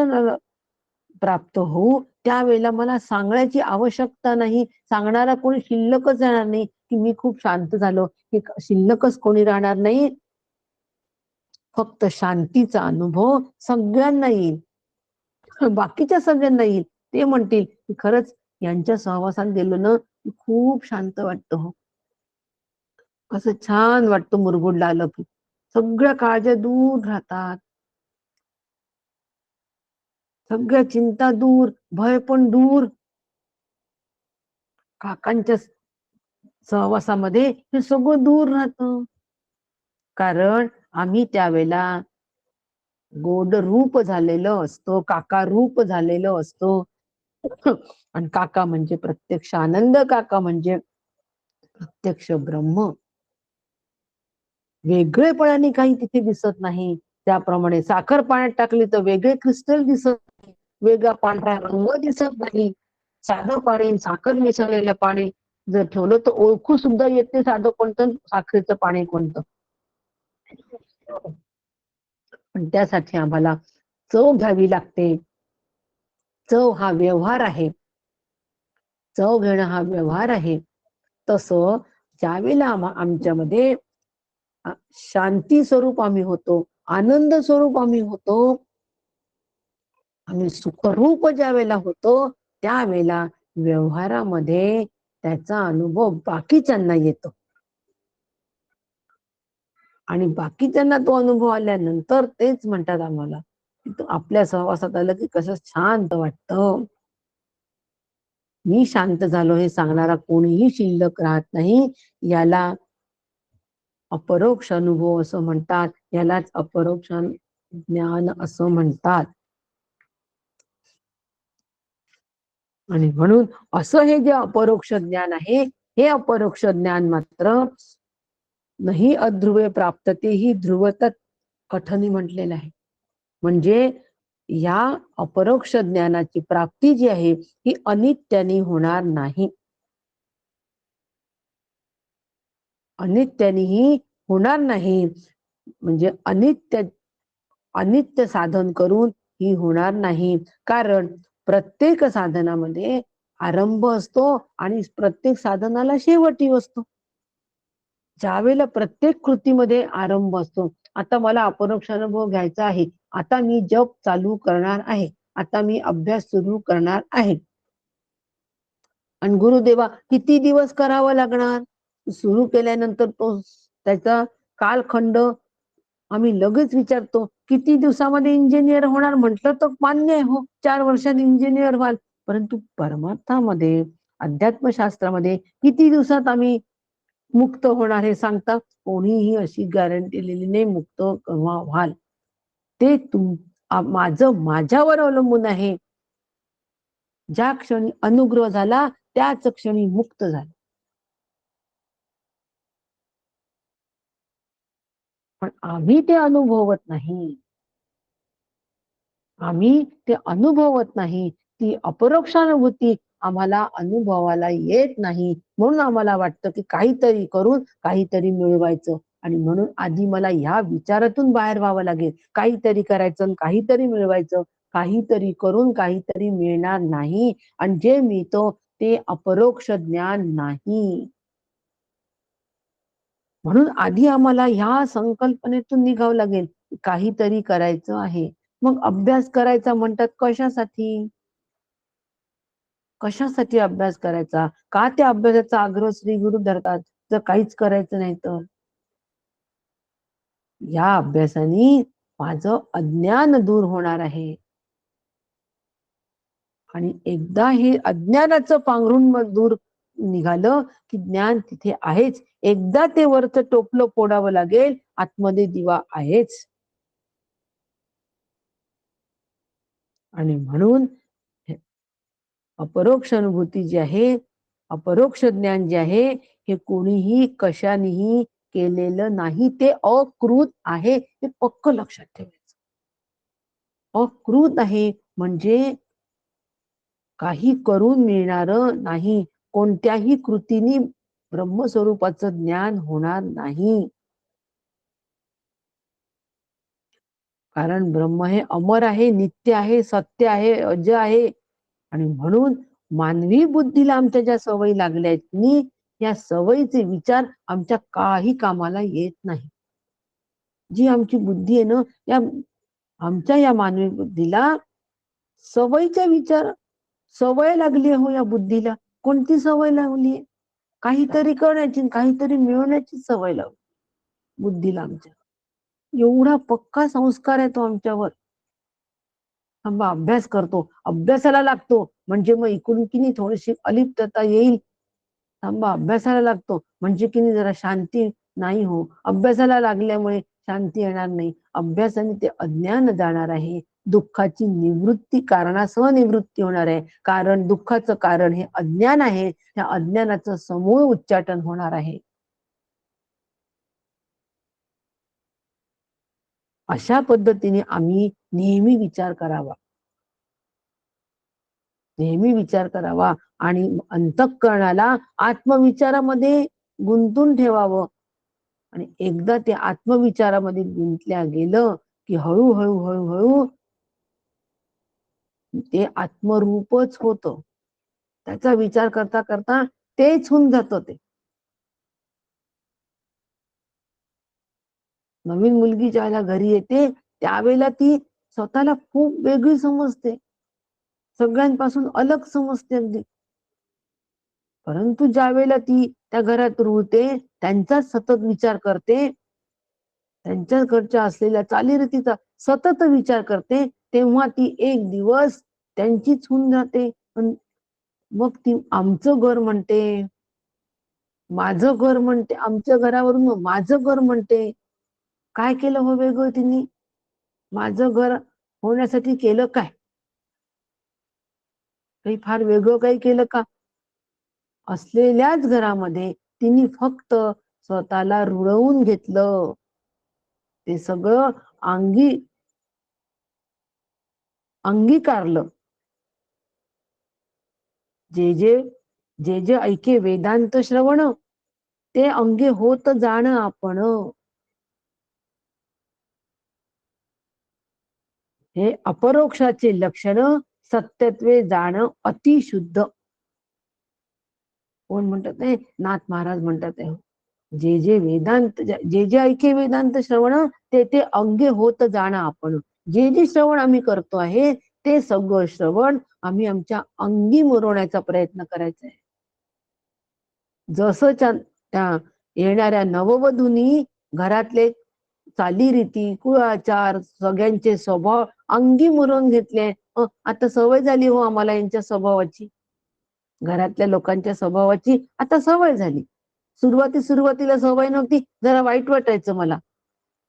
प्राप्त होऊ त्यावेळेला मला सांगण्याची आवश्यकता नाही. सांगणारा कोणी शिल्लकच राहणार नाही की मी खूप शांत झालो. हे शिल्लकच कोणी राहणार नाही. फक्त शांतीचा अनुभव सगळ्यांना येईल. बाकीच्या सगळ्यांना येईल. ते म्हणतील की खरंच यांच्या सहवासात गेलो ना खूप शांत वाटतं हो. कसं छान वाटतं मुरगुडला आलं की. सगळ्या काळज्या दूर राहतात. सगळ्या चिंता दूर, भय पण दूर. काकांच्या सहवासामध्ये हे सगळं दूर राहतं. कारण आम्ही त्यावेळेला गोड रूप झालेलं असतो, काका रूप झालेलं असतो. आणि काका म्हणजे प्रत्यक्ष आनंद, काका म्हणजे प्रत्यक्ष ब्रह्म. वेगळेपणाने काही तिथे दिसत नाही. त्याप्रमाणे साखर पाण्यात टाकली तर वेगळे क्रिस्टल दिसत नाही, वेगळा पांढरा रंग दिसत नाही. साधं पाणी साखर मिसळलेलं पाणी जर ठेवलं तर ओळखू सुद्धा येत नाही साधं कोणतं साखरेचं पाणी कोणतं. पण त्यासाठी आम्हाला चव घ्यावी लागते. चव हा व्यवहार आहे. चव घेणं हा व्यवहार आहे. तसं ज्यावेळेला आमच्यामध्ये शांती स्वरूप आम्ही होतो, आनंद स्वरूप आम्ही होतो, आम्ही सुखरूप ज्या वेळेला होतो त्यावेळेला व्यवहारामध्ये त्याचा अनुभव बाकीच्यांना येतो. आणि बाकीच्यांना तो अनुभव आल्यानंतर तेच म्हणतात आम्हाला तिथं आपल्या सहवासात आलं की कसं शांत वाटतं. मी शांत झालो हे सांगणारा कोणीही शिल्लक राहत नाही. याला अपरोक्ष अनुभव असं म्हणतात. यालाच अपरोक्ष ज्ञान असं म्हणतात. आणि म्हणून असं हे जे अपरोक्ष ज्ञान आहे, हे अपरोक्ष ज्ञान मात्र नाही अध्रुवे प्राप्त, तेही ध्रुवतत कठनी म्हटलेलं आहे. म्हणजे या अपरोक्ष ज्ञानाची प्राप्ती जी आहे ही अनित्याने होणार नाही. अनित्यानेही होणार नाही. म्हणजे अनित्य साधन करून ही होणार नाही. कारण प्रत्येक साधनामध्ये आरंभ असतो आणि प्रत्येक साधनाला शेवटी असतो. ज्यावेळेला प्रत्येक कृतीमध्ये आरंभ असतो. आता मला अपरोक्ष अनुभव घ्यायचा आहे. आता मी जप चालू करणार आहे. आता मी अभ्यास सुरू करणार आहे. आणि गुरुदेवा किती दिवस करावं लागणार? सुरू केल्यानंतर तो त्याचा कालखंड आम्ही लगेच विचारतो, किती दिवसामध्ये इंजिनियर होणार? म्हटलं तर मान्य आहे, हो 4 वर्षात इंजिनियर व्हाल. परंतु परमार्थामध्ये, अध्यात्मशास्त्रामध्ये किती दिवसात आम्ही मुक्त होणार हे सांगता? कोणीही अशी गॅरंटी दिलेली नाही मुक्त केव्हा व्हाल. ते माझं माझ्यावर अवलंबून आहे. ज्या क्षणी अनुग्रह झाला त्याच क्षणी मुक्त झाला. पण आम्ही ते अनुभवत नाही. आम्ही ते अनुभवत नाही. ती अपरोक्षानुभूती आम्हाला अनुभवाला येत नाही. म्हणून आम्हाला वाटतं की काहीतरी करून काहीतरी मिळवायचं. आणि म्हणून आधी मला ह्या विचारातून बाहेर व्हावं लागेल. काहीतरी करायचं, काहीतरी मिळवायचं. काहीतरी करून काहीतरी मिळणार नाही. आणि जे मिळतो ते अपरोक्ष ज्ञान नाही. म्हणून आधी आम्हाला ह्या संकल्पनेतून निघावं लागेल. काहीतरी करायचं आहे. मग अभ्यास करायचा म्हणतात कशासाठी? कशासाठी अभ्यास करायचा? का त्या अभ्यासाचा आग्रह श्री गुरु धरतात? जर काहीच करायचं नाही तर? या अभ्यासाने माझं अज्ञान दूर होणार आहे. आणि एकदा हे अज्ञानाचं पांघरून दूर निघालं की ज्ञान तिथे आहेच. एकदा ते वरचं टोपलं फोडावं लागेल, आतमध्ये दिवा आहेच. आणि म्हणून अपरोक्ष अनुभूती जी आहे, अपरोक्ष ज्ञान जे आहे, हे कोणीही कशानेही केलेलं नाही. ते अकृत आहे. हे पक्क लक्षात ठेवायचं. अकृत आहे म्हणजे काही करून मिळणारं नाही. कोणत्याही कृतीने ब्रह्मस्वरूपाचं ज्ञान होणार नाही. कारण ब्रह्म हे अमर आहे, नित्य आहे, सत्य आहे, अजय आहे. आणि म्हणून मानवी बुद्धीला आमच्या ज्या सवयी लागल्या आहेत, या सवयीचे विचार आमच्या काही कामाला येत नाही. जी आमची बुद्धी आहे ना, आमच्या या मानवी बुद्धीला सवयीचा विचार, सवय लागली हो या बुद्धीला. कोणती सवय लावली? काहीतरी करण्याची, काहीतरी मिळवण्याची सवय लावली बुद्धीला आमच्या. एवढा पक्का संस्कार आहे तो आमच्यावर. थांबा अभ्यास करतो, अभ्यासाला लागतो म्हणजे मग इकडून की नाही थोडीशी अलिप्तता येईल. थांबा अभ्यासाला लागतो म्हणजे की नाही जरा शांती नाही हो. अभ्यासाला लागल्यामुळे शांती येणार नाही. अभ्यासाने ते अज्ञान जाणार आहे. दुःखाची निवृत्ती, कारणासह निवृत्ती होणार आहे. कारण दुःखाचं कारण हे अज्ञान आहे. त्या अज्ञानाचं समूळ उच्चाटन होणार आहे. अशा पद्धतीने आम्ही नेहमी विचार करावा. नेहमी विचार करावा आणि अंतःकरणाला आत्मविचारामध्ये गुंतून ठेवावं. आणि एकदा ते आत्मविचारामध्ये गुंतल्या गेलं की हळूहळू हळूहळू ते आत्मरूपच होतं. त्याचा विचार करता करता तेच होऊन जातं. ते नवीन मुलगी ज्यावेळेला घरी येते त्यावेळेला ती स्वतःला खूप वेगळी समजते, सगळ्यांपासून अलग समजते अगदी. परंतु ज्या वेळेला ती त्या घरात रुळते, त्यांचाच सतत विचार करते, त्यांच्याकडच्या असलेल्या चालीरीतीचा सतत विचार करते, तेव्हा ती एक दिवस त्यांचीच होऊन जाते. मग ती आमचं घर म्हणते, माझं घर म्हणते, आमच्या घरावरून माझं घर म्हणते. काय केलं हो वेगळं तिने? माझं घर होण्यासाठी केलं काय? काही फार वेगळं काही केलं का? असलेल्याच घरामध्ये तिने फक्त स्वतःला रुळवून घेतलं. ते सगळं अंगीकारलं. जे जे ऐके वेदांत श्रवण, ते अंगे होत जाण आपण. हे अपरोक्षाचे लक्षण सत्यत्वे जाण अतिशुद्ध. कोण म्हणतात? नाही, नाथ महाराज म्हणतात आहे, जे वेदांत, जे ऐके वेदांत श्रवण, ते अंगे होत जाणं आपण. जे श्रवण आम्ही करतो आहे, ते सगळं श्रवण आम्ही आमच्या अंगी मुरवण्याचा प्रयत्न करायचा आहे. जसं त्या येणाऱ्या नववधूंनी घरातले चालीरीती, कुळाचार, सगळ्यांचे स्वभाव अंगी मुरवून घेतले. आता सवय झाली हो आम्हाला यांच्या स्वभावाची, घरातल्या लोकांच्या स्वभावाची आता सवय झाली. सुरुवातीला सवय नव्हती, जरा वाईट वाटायचं मला,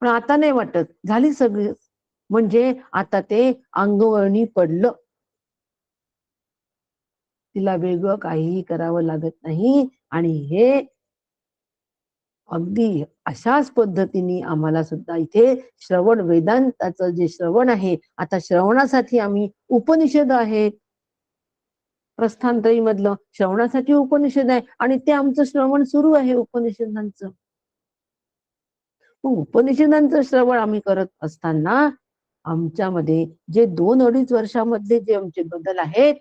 पण आता नाही वाटत, झाली सगळी. म्हणजे आता ते अंगवळणी पडलं. तिला वेगळं काहीही करावं लागत नाही. आणि हे अगदी अशाच पद्धतीने आम्हाला सुद्धा इथे श्रवण, वेदांताचं जे श्रवण आहे, आता श्रवणासाठी आम्ही उपनिषद आहेत, प्रस्थानत्रयी मधलं श्रवणासाठी उपनिषद आहे, आणि ते आमचं श्रवण सुरू आहे उपनिषदांचं. उपनिषदांचं श्रवण आम्ही करत असताना आमच्यामध्ये जे 2-2.5 वर्षामधले जे आमचे बदल आहेत,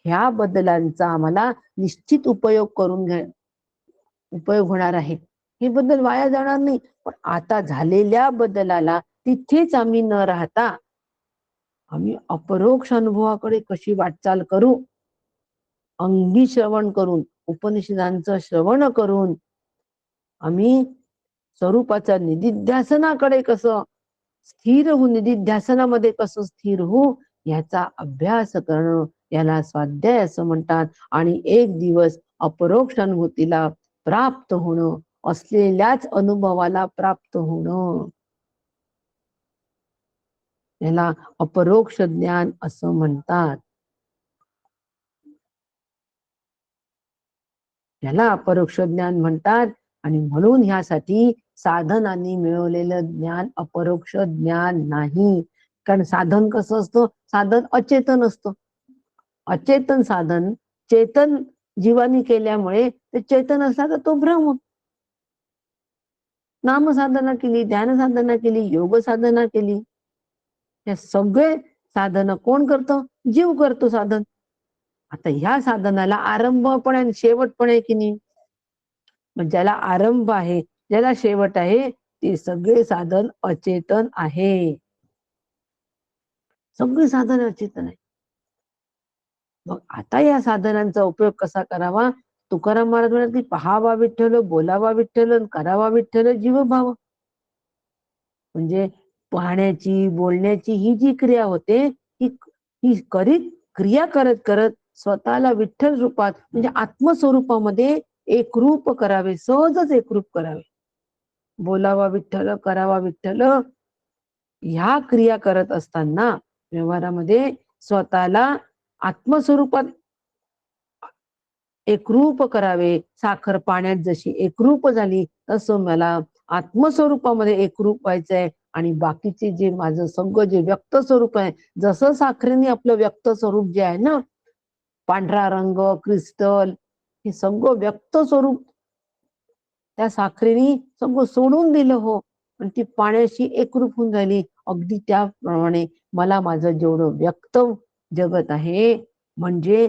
ह्या बदलांचा आम्हाला निश्चित उपयोग होणार आहे. हे बदल वाया जाणार नाही. पण आता झालेल्या बदलाला तिथेच आम्ही न राहता आम्ही अपरोक्ष अनुभवाकडे कशी वाटचाल करू, अंगी श्रवण करून, उपनिषदांचं श्रवण करून आम्ही स्वरूपाच्या निधिध्यासनाकडे कसं स्थिर होऊ, निधिध्यासनामध्ये कसं स्थिर होऊ, याचा अभ्यास करणं, याला स्वाध्याय असं म्हणतात. आणि एक दिवस अपरोक्ष अनुभूतीला प्राप्त होणं, असलेल्याच अनुभवाला प्राप्त होणं, याला अपरोक्ष ज्ञान असं म्हणतात. याला अपरोक्ष ज्ञान म्हणतात. आणि म्हणून ह्यासाठी साधनांनी मिळवलेलं ज्ञान अपरोक्ष ज्ञान नाही. कारण साधन कसं असतं? साधन अचेतन असतं. अचेतन साधन चेतन जीवानी केल्यामुळे ते चेतन असला तर तो भ्रम. नाम साधना केली, ध्यान साधना केली, योग साधना केली, हे सगळे साधन कोण करतो? जीव करतो साधन. आता ह्या साधनाला आरंभ पण आहे, शेवट पण आहे की नाही? ज्याला आरंभ आहे, ज्याला शेवट आहे, ते सगळे साधन अचेतन आहे. सगळे साधन अचेतन आहे. मग आता या साधनांचा उपयोग कसा करावा? तुकाराम महाराज म्हणतात की पहावा विठ्ठल, बोलावा विठ्ठल, करावा विठ्ठल जीवभाव. म्हणजे पाहण्याची, बोलण्याची ही जी क्रिया होते, ही क्रिया करत करत स्वतःला विठ्ठल रूपात, म्हणजे आत्मस्वरूपामध्ये एकरूप करावे, सहजच एकरूप करावे. बोलावा विठ्ठल, करावा विठ्ठल, ह्या क्रिया करत असताना व्यवहारामध्ये स्वतःला आत्मस्वरूपात एकरूप करावे. साखर पाण्यात जशी एकरूप झाली, तसं मला आत्मस्वरूपामध्ये एकरूप व्हायचंय. आणि बाकीचे जे माझं सगळं जे व्यक्त स्वरूप आहे, जसं साखरेने आपलं व्यक्त स्वरूप जे आहे ना, पांढरा रंग, क्रिस्टल, हे सगळं व्यक्त स्वरूप त्या साखरेने सगळं सोडून दिलं हो, आणि ती पाण्याशी एकरूप होऊन झाली. अगदी त्याप्रमाणे मला माझं जेवढं व्यक्त जगत आहे, म्हणजे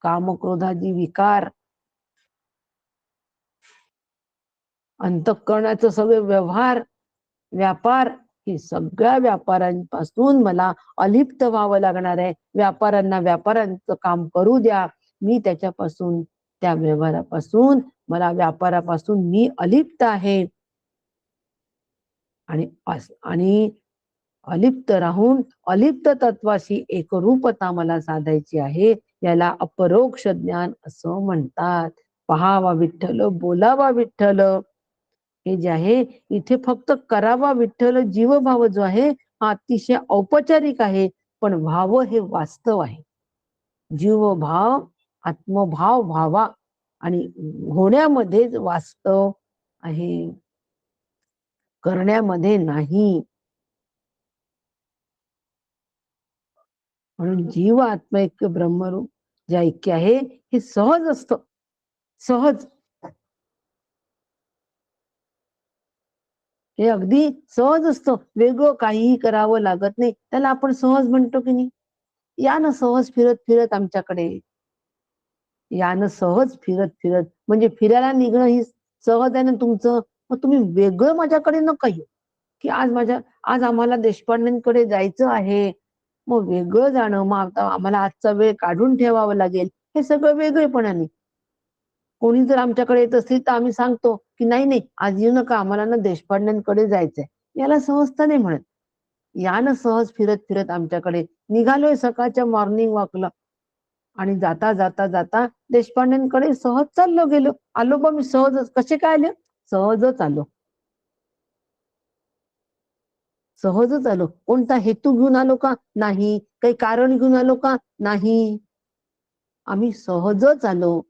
कामक्रोधादी विकार, अंतःकरणाचं सगळे व्यवहार, व्यापार, हे सगळ्या व्यापारांपासून मला अलिप्त व्हावं लागणार आहे. व्यापाऱ्यांना व्यापारांचं काम करू द्या, मी त्याच्यापासून, त्या व्यवहारापासून, मला व्यापारापासून मी अलिप्त आहे. आणि अलिप्त राहून अलिप्त तत्वाशी एकरूपता मला साधायची आहे. याला अपरोक्ष ज्ञान असं म्हणतात. पहावा विठ्ठल, बोलावा विठ्ठल, हे जे आहे इथे फक्त करावा विठ्ठल जीवभाव जो आहे हा अतिशय औपचारिक आहे, पण भाव हे वास्तव आहे. जीवभाव आत्मभाव व्हावा आणि होण्यामध्येच वास्तव आहे, करण्यामध्ये नाही. म्हणून जीव आत्मैक्य ब्रह्मरूप जे ऐक्य आहे हे सहज असतं. सहज, हे अगदी सहज असतं. वेगळं काहीही करावं लागत नाही. त्याला आपण सहज म्हणतो की नाही. या ना सहज फिरत फिरत आमच्याकडे, या ना सहज फिरत फिरत, म्हणजे फिरायला निघणं ही सहज आहे ना तुमचं. मग तुम्ही वेगळं माझ्याकडे नका येऊ की आज आम्हाला देशपांडेंकडे जायचं आहे, मग वेगळं जाणं, मग आता आम्हाला आजचा वेळ काढून ठेवावा लागेल, हे सगळं वेगळेपणाने. कोणी जर आमच्याकडे येत असतील तर आम्ही सांगतो की नाही नाही आज येऊ नका, आम्हाला ना देशपांडेंकडे जायचंय. याला सहजता नाही म्हणत. या ना सहज फिरत फिरत आमच्याकडे. निघालोय सकाळच्या मॉर्निंग वॉकला आणि जाता जाता जाता देशपांडेंकडे सहज चाललो गेलो. आलो बा मी सहजच. कसे काय आले? सहजच आलो. सहजच आलो. कोणता हेतू घेऊन आलो का? नाही. काही कारण घेऊन आलो का? नाही. आम्ही सहजच आलो.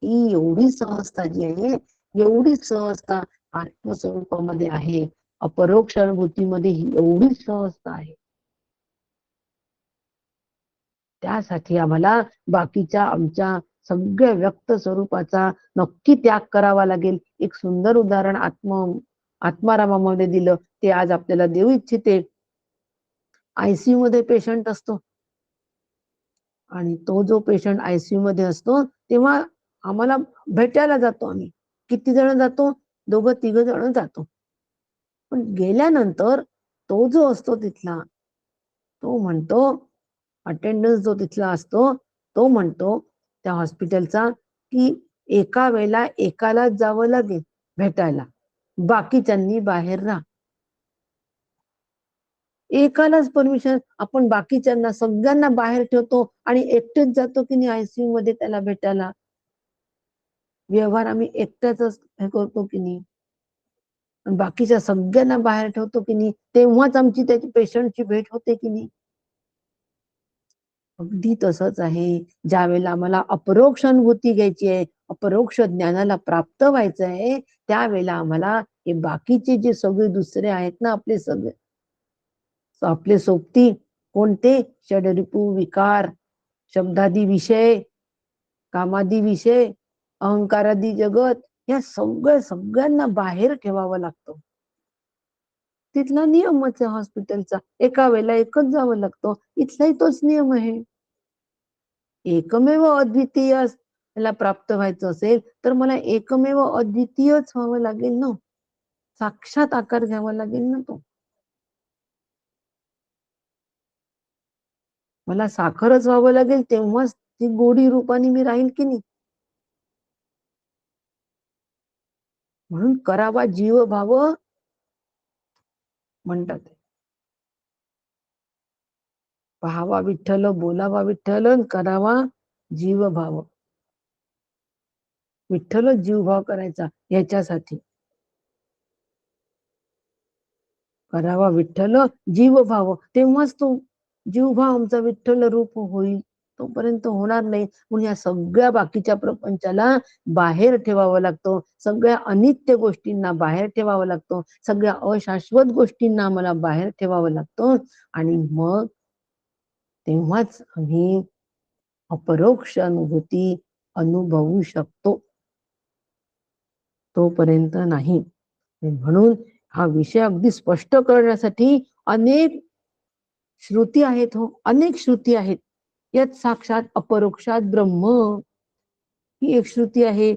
ही एवढी सहजता जी आहे, एवढी सहजता आत्मस्वरूपामध्ये आहे. अपरोक्ष अनुभूतीमध्ये ही एवढी सहजता आहे. त्यासाठी आम्हाला बाकीच्या आमच्या सगळ्या व्यक्त स्वरूपाचा नक्की त्याग करावा लागेल. एक सुंदर उदाहरण आत्मारामामध्ये दिलं, ते आज आपल्याला देऊ इच्छिते. आयसीयू मध्ये पेशंट असतो आणि तो जो पेशंट आयसीयू मध्ये असतो तेव्हा आम्हाला भेटायला जातो आम्ही. किती जण जातो? 2-3 जण जातो. पण गेल्यानंतर तो जो असतो तिथला, तो म्हणतो, अटेंडन्स जो तिथला असतो तो म्हणतो त्या हॉस्पिटलचा की एका वेळेला एकालाच जावं लागेल भेटायला, बाकीच्यांनी बाहेर राहा. एकालाच परमिशन, आपण बाकीच्यांना सगळ्यांना बाहेर ठेवतो आणि एकटेच जातो की नाही आयसीयू मध्ये त्याला भेटायला. व्यवहार आम्ही एकट्याच हे करतो की नाही, बाकीच्या सगळ्यांना बाहेर ठेवतो की नाही, तेव्हाच आमची त्याची पेशंटची भेट होते की नाही. अगदी तसंच आहे. ज्या वेळेला आम्हाला अपरोक्ष अनुभूती घ्यायची आहे, अपरोक्ष ज्ञानाला प्राप्त व्हायचं आहे, त्यावेळेला आम्हाला हे बाकीचे जे सगळे दुसरे आहेत ना आपले सोबती, कोणते? षडरिपू विकार, शब्दादी विषय, कामादी विषय, अहंकारादी जगत, या सगळ्यांना बाहेर ठेवावं लागतं. तिथला नियमच आहे हॉस्पिटलचा. एका वेळेला एकच जावं लागतं. इथलाही तोच नियम आहे. एकमेव अद्वितीय याला प्राप्त व्हायचं असेल तर मला एकमेव अद्वितीयच व्हावं लागेल ना. साक्षात आकार घ्यावा लागेल ना तो. मला साखरच व्हावं लागेल, तेव्हाच ती गोडी रूपाने मी राहील की नाही. म्हणून करावा जीव भाव म्हणतात. पहावा विठ्ठल, बोलावा विठ्ठल, करावा जीव भाव. विठ्ठल जीवभाव करायचा याच्यासाठी. करावा विठ्ठल जीवभाव, तेव्हाच तो जीवभाव आमचा विठ्ठल रूप होईल. तोपर्यंत होणार नाही. म्हणून या सगळ्या बाकीच्या प्रपंचाला बाहेर ठेवावं लागतं. सगळ्या अनित्य गोष्टींना बाहेर ठेवावं लागतं. सगळ्या अशाश्वत गोष्टींना आम्हाला बाहेर ठेवावं लागतं. आणि मग तेव्हाच आम्ही अपरोक्ष अनुभूती अनुभवू शकतो. तोपर्यंत नाही. म्हणून हा विषय अगदी स्पष्ट करण्यासाठी अनेक श्रुती आहेत. हो, अनेक श्रुती आहेत. यात साक्षात अपरोक्षात ब्रह्म ही एक श्रुती आहे.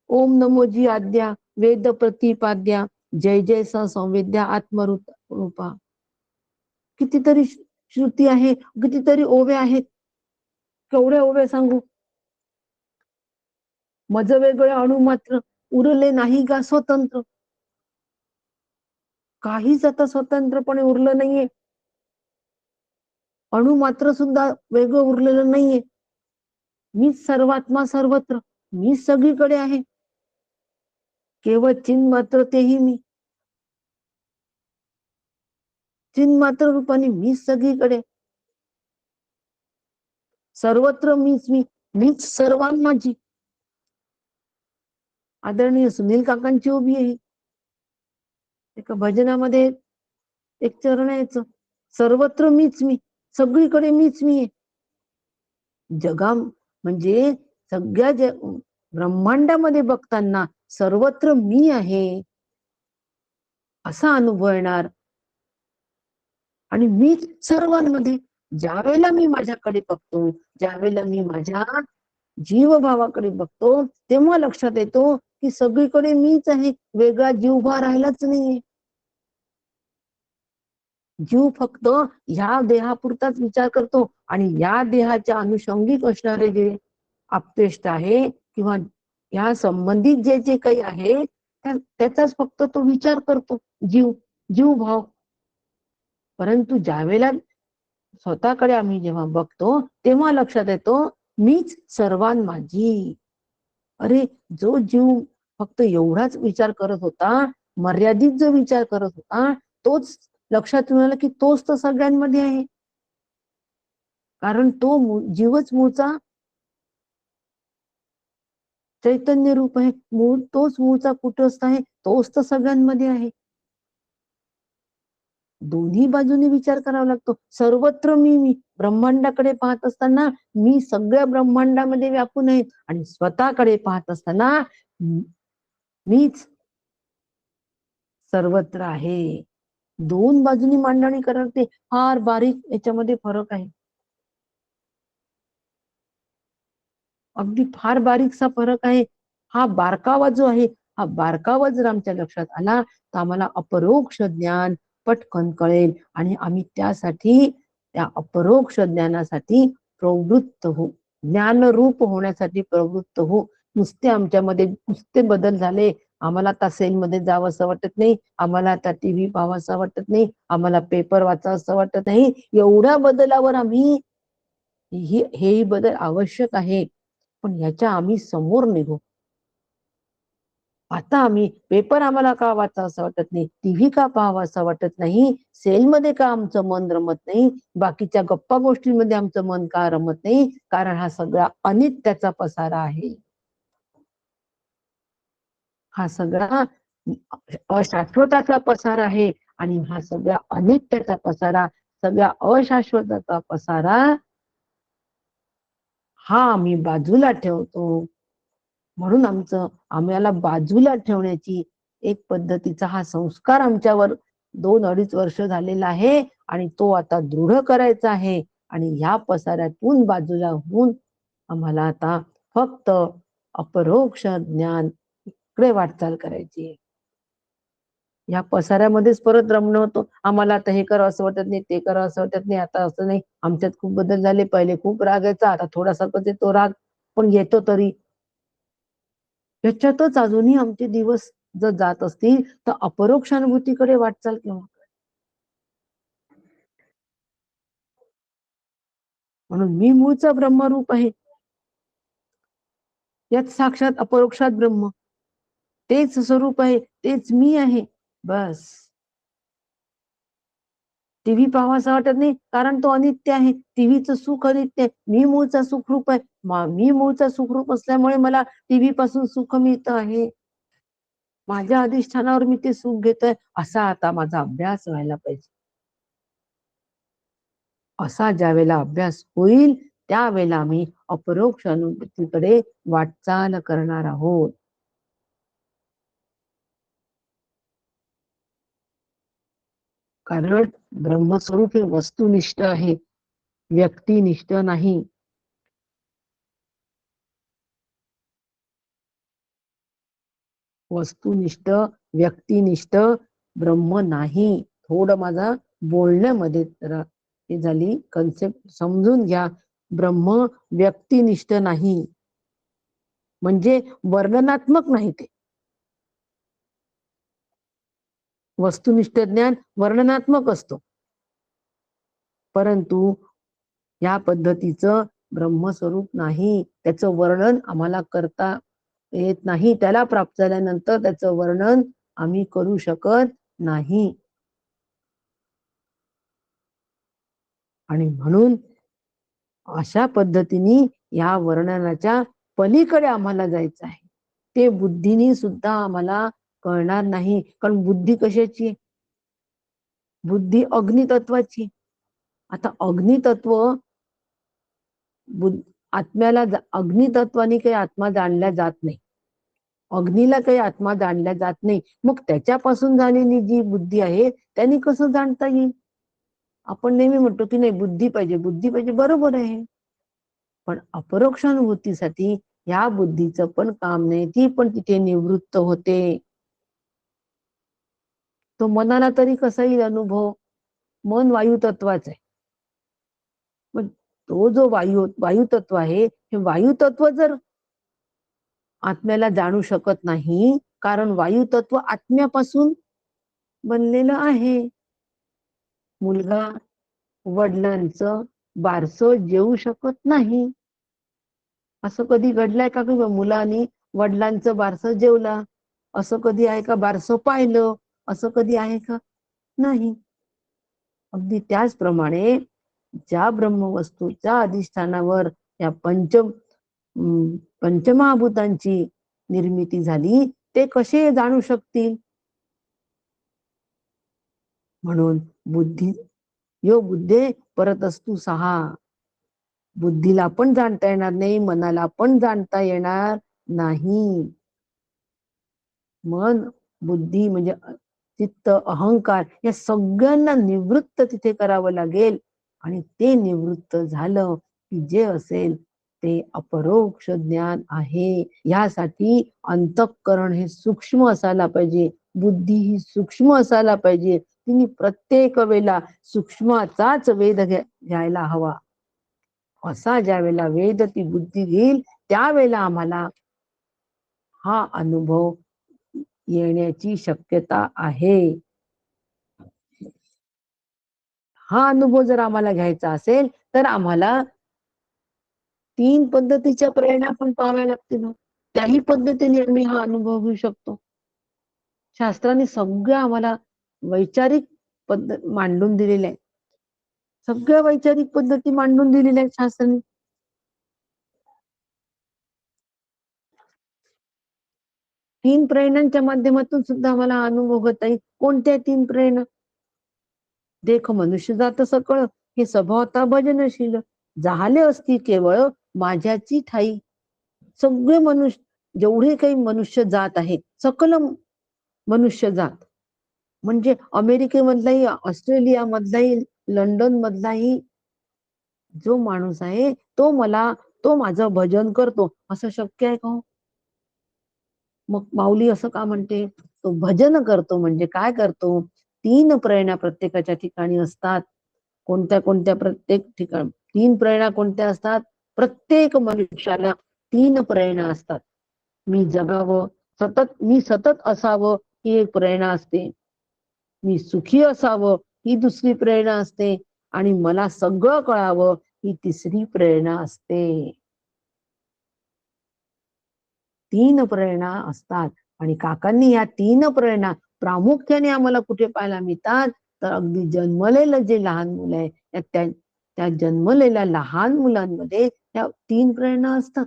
ओम नमो जी आद्या वेद प्रतिपाद्या जय जय स संवेद्या आत्मरूपा. कितीतरी श्रुती आहे, कितीतरी ओव्या आहेत. केवढे ओव्या सांगू? मज वेगळे अणु मात्र उरले नाही का स्वतंत्र. काहीच आता स्वतंत्रपणे उरलं नाहीये. अणु मात्र सुद्धा वेगळं उरलेलं नाहीये. मीच सर्वात्मा सर्वत्र, मीच सगळीकडे आहे. केवळ चिन्ह मात्र तेही मी. चिन्ह मात्र रूपाने मीच सगळीकडे. सर्वत्र मीच मी, मीच सर्वांमाझी. आदरणीय सुनील काकांची उभी आहे. एका भजनामध्ये एक चरण यायचं, सर्वत्र मीच मी, सगळीकडे मीच मी आहे. जगा म्हणजे सगळ्या ब्रह्मांडामध्ये बघताना सर्वत्र मी आहे असा अनुभव येणार. आणि मीच सर्वांमध्ये. ज्या वेळेला मी माझ्याकडे बघतो, ज्या वेळेला मी माझ्या जीवभावाकडे बघतो, तेव्हा लक्षात येतो की सगळीकडे मीच आहे, वेगळा जीवभाव राहिलाच नाहीये. जीव फक्त ह्या देहापुरताच विचार करतो आणि या देहाच्या अनुषंगिक असणारे जे आप्तेष्ट आहे किंवा या संबंधित जे जे काही आहे त्याचाच फक्त तो विचार करतो, जीवभाव. परंतु ज्या वेळेला स्वतःकडे आम्ही जेव्हा बघतो तेव्हा लक्षात येतो मीच सर्वांमाझी. अरे जो जीव फक्त एवढाच विचार करत होता, मर्यादित जो विचार करत होता, तोच लक्षात येऊन की तोच तर सगळ्यांमध्ये आहे. कारण तो जीवच मूळचा चैतन्य रूप आहे. तोच मूळचा कुटस्थ आहे, तोच तर सगळ्यांमध्ये आहे. दोन्ही बाजूने विचार करावा लागतो. सर्वत्र मी ब्रह्मांडाकडे पाहत असताना मी सगळ्या ब्रह्मांडामध्ये व्यापून आहे आणि स्वतःकडे पाहत असताना मीच सर्वत्र आहे. दोन बाजूनी मांडणी करते. फार बारीक याच्यामध्ये फरक आहे. अगदी फार बारीकसा फरक आहे. हा बारकावा जो आहे, हा बारकावा जर आमच्या लक्षात आला तर आम्हाला अपरोक्ष ज्ञान पटकन कळेल आणि आम्ही त्यासाठी त्या अपरोक्ष ज्ञानासाठी प्रवृत्त हो, ज्ञानरूप होण्यासाठी प्रवृत्त हो. नुसते आमच्यामध्ये नुसते बदल झाले. आम्हाला आता सेलमध्ये जावं असं वाटत नाही, आम्हाला आता टीव्ही पाहावं असं वाटत नाही, आम्हाला पेपर वाचावं असं वाटत नाही. एवढ्या बदलावर आम्ही हेही बदल आवश्यक आहे, पण ह्याच्या आम्ही समोर निघू. आता आम्ही पेपर आम्हाला का वाचावं असं वाटत नाही, टीव्ही का पाहावं असं वाटत नाही, सेलमध्ये का आमचं मन रमत नाही, बाकीच्या गप्पा गोष्टींमध्ये आमचं मन का रमत नाही, कारण हा सगळा अनित्याचा पसारा आहे. हा सगळा अशाश्वताचा पसारा आहे आणि हा सगळा अनित्याचा पसारा, सगळ्या अशाश्वताचा पसारा हा आम्ही बाजूला ठेवतो. म्हणून आम्हाला बाजूला ठेवण्याची एक पद्धतीचा हा संस्कार आमच्यावर 2-2.5 वर्ष झालेला आहे आणि तो आता दृढ करायचा आहे. आणि ह्या पसाऱ्यातून बाजूला होऊन आम्हाला आता फक्त अपरोक्ष ज्ञान इकडे वाटचाल करायची. या पसाऱ्यामध्येच परत रमणं होतो. आम्हाला आता हे करावं असं वाटत नाही, ते करावं असं वाटत नाही, आता असं नाही, आमच्यात खूप बदल झाले, पहिले खूप राग यायचा, आता थोडासा तो राग पण येतो तरी. याच्यातच अजूनही आमचे दिवस जर जात असतील तर अपरोक्ष अनुभूतीकडे वाटचाल केव्हा? म्हणून मी मूळचा ब्रह्मरूप आहे. यात साक्षात अपरोक्षात ब्रह्म, तेच स्वरूप आहे, तेच मी आहे. बस. टीव्ही पाहावासा वाटत नाही कारण तो अनित्य आहे. टीव्हीचं सुख अनित्य आहे. मी मूळचा सुखरूप आहे. मी मूळचा सुखरूप असल्यामुळे मला टीव्ही पासून सुख मिळत आहे. माझ्या अधिष्ठानावर मी ते सुख घेतोय, असा आता माझा अभ्यास व्हायला पाहिजे. असा ज्या वेळेला अभ्यास होईल त्यावेळेला आम्ही अपरोक्ष अनुभूतीकडे वाटचाल करणार आहोत. कारण ब्रह्मस्वरूप हे वस्तुनिष्ठ आहे, व्यक्तिनिष्ठ नाही. वस्तुनिष्ठ व्यक्तिनिष्ठ ब्रह्म नाही. थोडं माझा बोलण्यामध्ये हे झाली कन्सेप्ट समजून घ्या. ब्रह्म व्यक्तिनिष्ठ नाही म्हणजे वर्णनात्मक नाही. ते वस्तुनिष्ठ ज्ञान वर्णनात्मक असतो, परंतु या पद्धतीचं ब्रह्मस्वरूप नाही. त्याचं वर्णन आम्हाला करता येत नाही. त्याला प्राप्त झाल्यानंतर त्याचं वर्णन आम्ही करू शकत नाही. आणि म्हणून अशा पद्धतीने या वर्णनाच्या पलीकडे आम्हाला जायचं आहे. ते बुद्धीने सुद्धा आम्हाला कळणार नाही. कारण बुद्धी कशाची? बुद्धी अग्नितत्वाची. आता अग्नितत्व आत्म्याला अग्नितत्वाने काही आत्मा जाणल्या जात नाही. अग्नीला काही आत्मा जाणल्या जात नाही. मग त्याच्यापासून झालेली जी बुद्धी आहे त्यांनी कसं जाणता येईल? आपण नेहमी म्हणतो की नाही बुद्धी पाहिजे, बुद्धी पाहिजे, बरोबर आहे. पण अपरोक्षानुभूतीसाठी या बुद्धीचं पण काम नाही, ती पण तिथे निवृत्त होते. तो मनाला तरी कसा येईल अनुभव? मन वायू तत्वाच आहे. मग तो जो वायू तत्व आहे, हे वायू तत्व जर आत्म्याला जाणू शकत नाही, कारण वायू तत्व आत्म्यापासून बनलेलं आहे. मुलगा वडिलांचं बारसं जेवू शकत नाही. असं कधी घडलंय का की मुलांनी वडिलांचं बारसं जेवला? असं कधी आहे का? बारसं पाहिलं असं कधी आहे का? नाही. अगदी त्याचप्रमाणे ज्या ब्रह्मवस्तूच्या अधिष्ठानावर या पंचमहाभूतांची निर्मिती झाली, ते कसे जाणू शकतील? म्हणून बुद्धी यो बुद्धे परतस्तु सहा. बुद्धीला पण जाणता येणार नाही, मनाला पण जाणता येणार नाही. मन, बुद्धी म्हणजे चित्त, अहंकार या सगळ्यांना निवृत्त तिथे करावं लागेल. आणि ते निवृत्त झालं की जे असेल ते अपरोक्ष ज्ञान आहे. यासाठी अंतःकरण हे सूक्ष्म असायला पाहिजे, बुद्धी ही सूक्ष्म असायला पाहिजे. तिने प्रत्येक वेळेला सूक्ष्माचाच वेध घ्यायला हवा. असा ज्या वेळेला वेद ती बुद्धी घेईल त्यावेळेला आम्हाला हा अनुभव येण्याची शक्यता आहे. हा अनुभव जर आम्हाला घ्यायचा असेल तर आम्हाला 3 पद्धतीच्या प्रेरणा पण पाहाव्या लागतील. त्याही पद्धतीने आम्ही हा अनुभव घेऊ शकतो. शास्त्राने सगळं आम्हाला वैचारिक पद्धत मांडून दिलेल्या आहेत. सगळ्या वैचारिक पद्धती मांडून दिलेल्या आहेत शास्त्राने. 3 प्रेरणांच्या माध्यमातून सुद्धा आम्हाला अनुभव घेता येईल. कोणत्या 3 प्रेरणा? देख मनुष्य जात सकळ हे स्वभावता भजनशील झाले असती केवळ माझ्याची ठाई. सगळे मनुष्य जेवढे काही मनुष्य जात आहे, सकल मनुष्य जात म्हणजे अमेरिकेमधलाही, ऑस्ट्रेलिया मधलाही, लंडन मधलाही जो माणूस आहे तो माझं भजन करतो, असं शक्य आहे का? मग माऊली असं का म्हणते? तो भजन करतो म्हणजे काय करतो? 3 प्रेरणा प्रत्येकाच्या ठिकाणी असतात. कोणत्या कोणत्या प्रत्येक ठिकाणी 3 प्रेरणा कोणत्या असतात? प्रत्येक मनुष्याला 3 प्रेरणा असतात. मी जगावं, मी सतत असावं ही एक प्रेरणा असते. मी सुखी असावं ही दुसरी प्रेरणा असते. आणि मला सगळं कळावं ही तिसरी प्रेरणा असते. 3 प्रेरणा असतात. आणि काकांनी या 3 प्रेरणा प्रामुख्याने आम्हाला कुठे पाहायला मिळतात? तर अगदी जन्मलेलं जे लहान मुलं आहे त्या जन्मलेल्या लहान मुलांमध्ये त्या 3 प्रेरणा असतात.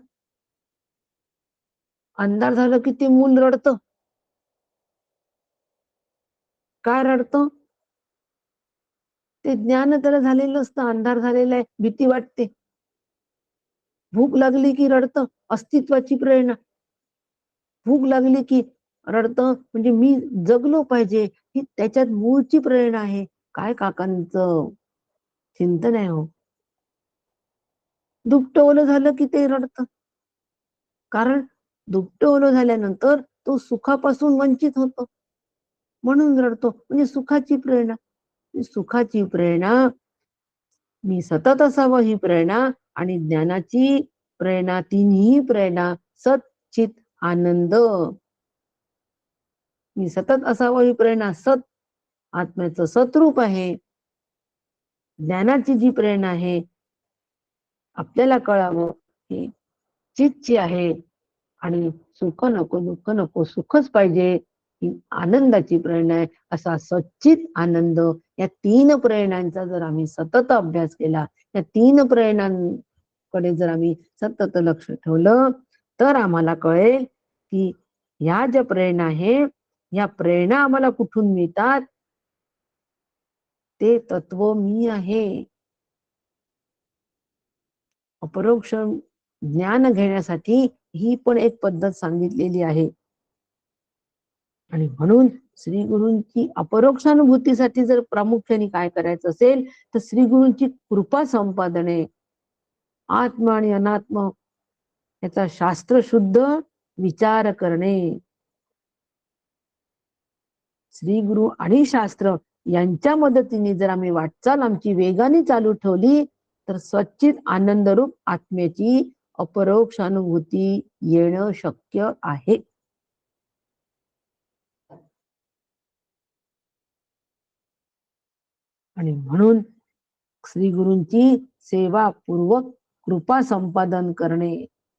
अंधार झालं की ते मूल रडतं. काय रडतं? ते ज्ञान त्याला झालेलं असतं, अंधार झालेला आहे, भीती वाटते. भूक लागली की रडतं, अस्तित्वाची प्रेरणा. भूक लागली की रडतं म्हणजे मी जगलो पाहिजे ही त्याच्यात मूळची प्रेरणा आहे. काय काकांचं चिंतन आहे हो. दुपटं ओलं झालं की ते रडतं. कारण दुपटं ओलं झाल्यानंतर तो सुखापासून वंचित होतो, म्हणून रडतो. म्हणजे सुखाची प्रेरणा. सुखाची प्रेरणा, मी सतत असावं ही प्रेरणा, आणि ज्ञानाची प्रेरणा, तिन्ही प्रेरणा सत चित आनंद. मी सतत असावं ही प्रेरणा, सत आत्म्याचं सतरूप आहे. ज्ञानाची जी प्रेरणा आहे, आपल्याला कळावं की चितची आहे आणि सुख नको, दुःख नको, सुखच पाहिजे, ही आनंदाची प्रेरणा आहे. असा सच्चित आनंद, या 3 प्रेरणांचा जर आम्ही सतत अभ्यास केला, या 3 प्रेरणांकडे जर आम्ही सतत लक्ष ठेवलं, तर आम्हाला कळेल की ह्या ज्या प्रेरणा आहे, या प्रेरणा आम्हाला कुठून मिळतात? ते तत्व मी आहे. अपरोक्ष ज्ञान घेण्यासाठी ही पण एक पद्धत सांगितलेली आहे. आणि म्हणून श्री गुरूंची अपरोक्षानुभूतीसाठी जर प्रामुख्याने काय करायचं असेल, तर श्री गुरूंची कृपा संपादने, आत्म आणि अनात्म याचा शास्त्रशुद्ध विचार करणे. श्री गुरु आणि शास्त्र यांच्या मदतीने जर आम्ही वाटचाल आमची वेगाने चालू ठेवली, तर सच्चित आनंदरूप आत्म्याची अपरोक्ष अनुभूती येणं शक्य आहे. आणि म्हणून श्री गुरूंची सेवापूर्वक कृपा संपादन करणे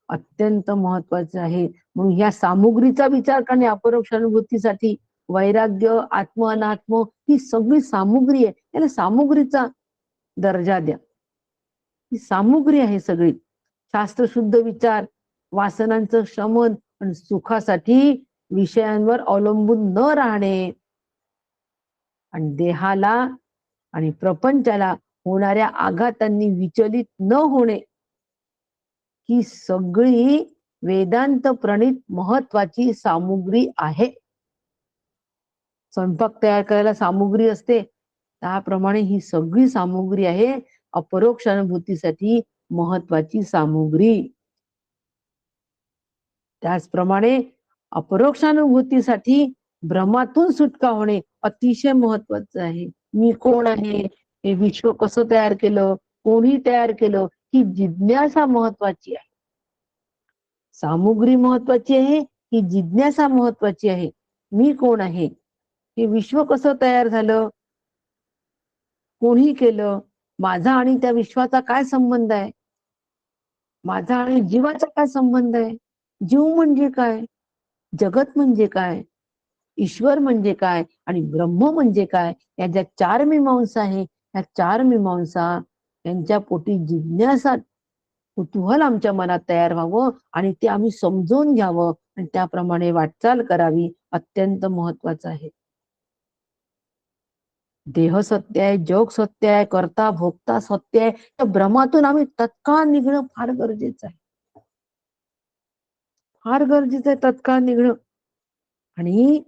अत्यंत महत्वाचे आहे. मग ह्या सामुग्रीचा विचार करणे अपरोक्ष अनुभूतीसाठी वैराग्य, आत्म, अनात्म ही सगळी सामुग्री आहे. याला सामुग्रीचा दर्जा द्या. ही सामुग्री आहे सगळी. शास्त्रशुद्ध विचार, वासनांचं शमन आणि सुखासाठी विषयांवर अवलंबून न राहणे आणि देहाला आणि प्रपंचाला होणाऱ्या आघातांनी विचलित न होणे, ही सगळी वेदांत प्रणित महत्वाची सामुग्री आहे. स्वयंपाक तयार करायला सामुग्री असते, त्याप्रमाणे ही सगळी सामुग्री आहे अपरोक्ष अनुभूतीसाठी महत्वाची सामुग्री. त्याचप्रमाणे अपरोक्षानुभूतीसाठी भ्रमातून सुटका होणे अतिशय महत्वाचं आहे. मी कोण आहे, हे विश्व कसं तयार केलं, कोणी तयार केलं, ही जिज्ञासा महत्वाची आहे. सामुग्री महत्वाची आहे, ही जिज्ञासा महत्वाची आहे. मी कोण आहे, हे विश्व कसं तयार झालं, कोणी केलं, माझा आणि त्या विश्वाचा काय संबंध आहे, माझा आणि जीवाचा काय संबंध आहे, जीव म्हणजे काय, जगत म्हणजे काय, ईश्वर म्हणजे काय आणि ब्रह्म म्हणजे काय, या ज्या 4 मीमांसा आहे, या 4 मीमांसा यांच्या पोटी जिज्ञासा, कुतूहल आमच्या मनात तयार व्हावं आणि ते आम्ही समजून घ्यावं आणि त्याप्रमाणे वाटचाल करावी अत्यंत महत्वाचं आहे. देह सत्य आहे, जग सत्य आहे, करता भोगता सत्य आहे, त्या भ्रमातून आम्ही तत्काळ निघणं फार गरजेचं आहे. फार गरजेचं आहे तत्काळ निघणं. आणि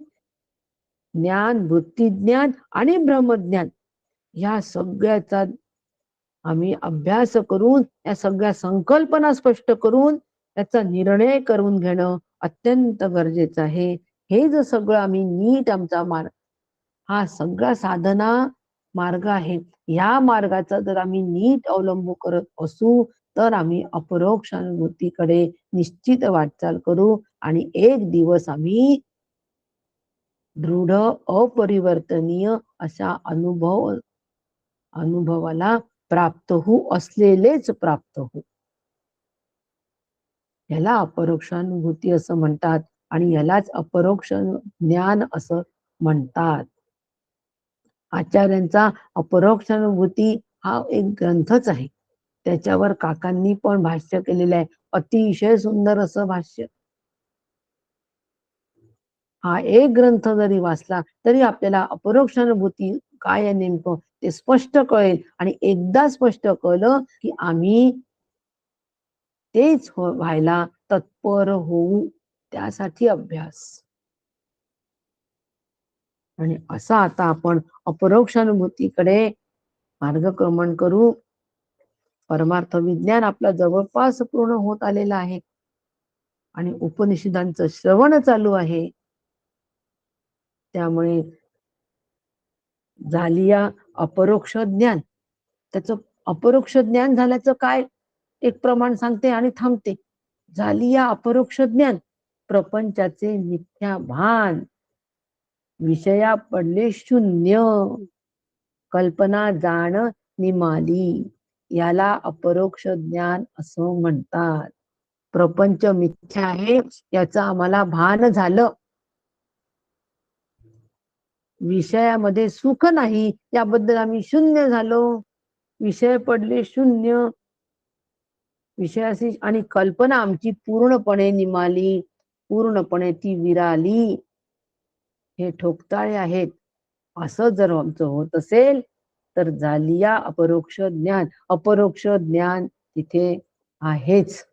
ज्ञान, वृत्तीज्ञान आणि ब्रह्मज्ञान या सगळ्याचा आम्ही अभ्यास करून, या सगळ्या संकल्पना स्पष्ट करून त्याचा निर्णय करून घेणं अत्यंत गरजेचं आहे. हे जर सगळं आम्ही नीट आमचा मार्ग, हा सगळा साधना मार्ग आहे, या मार्गाचा जर आम्ही नीट अवलंब करत असू, तर आम्ही अपरोक्ष अनुभूतीकडे निश्चित वाटचाल करू आणि एक दिवस आम्ही दृढ अपरिवर्तनीय अशा अनुभवाला प्राप्त होऊ, असलेलेच प्राप्त होऊ. याला अपरोक्षानुभूती असं म्हणतात आणि यालाच अपरोक्ष ज्ञान असं म्हणतात. आचार्यांचा अपरोक्षानुभूती हा एक ग्रंथच आहे. त्याच्यावर काकांनी पण भाष्य केलेलं आहे, अतिशय सुंदर असं भाष्य. हा एक ग्रंथ जरी वाचला तरी आपल्याला अपरोक्षानुभूती काय आहे नेमकं ते स्पष्ट कळेल. आणि एकदा स्पष्ट कळलं की आम्ही तेच व्हायला तत्पर होऊ, त्यासाठी अभ्यास. आणि असा आता आपण अपरोक्षानुभूतीकडे मार्गक्रमण करू. परमार्थ विज्ञान आपल्या जवळपास पूर्ण होत आलेलं आहे आणि उपनिषदांचं श्रवण चालू आहे. त्यामुळे झालिया अपरोक्ष ज्ञान, त्याचं अपरोक्ष ज्ञान झाल्याचं काय एक प्रमाण सांगते आणि थांबते. झालिया अपरोक्ष ज्ञान, प्रपंचाचे मिथ्या भान. विषया पडले शून्य, कल्पना जाण निमाली, याला अपरोक्ष ज्ञान असं म्हणतात. प्रपंच मिथ्या आहे याचं आम्हाला भान झालं. विषयामध्ये सुख नाही याबद्दल आम्ही शून्य झालो. विषय पडले शून्य, विषयाशी आणि कल्पना आमची पूर्णपणे निमाली, पूर्णपणे ती विराली. हे ठोकताळे आहेत. असं जर आमचं होत असेल तर झाली या अपरोक्ष ज्ञान. अपरोक्ष ज्ञान तिथे आहेच.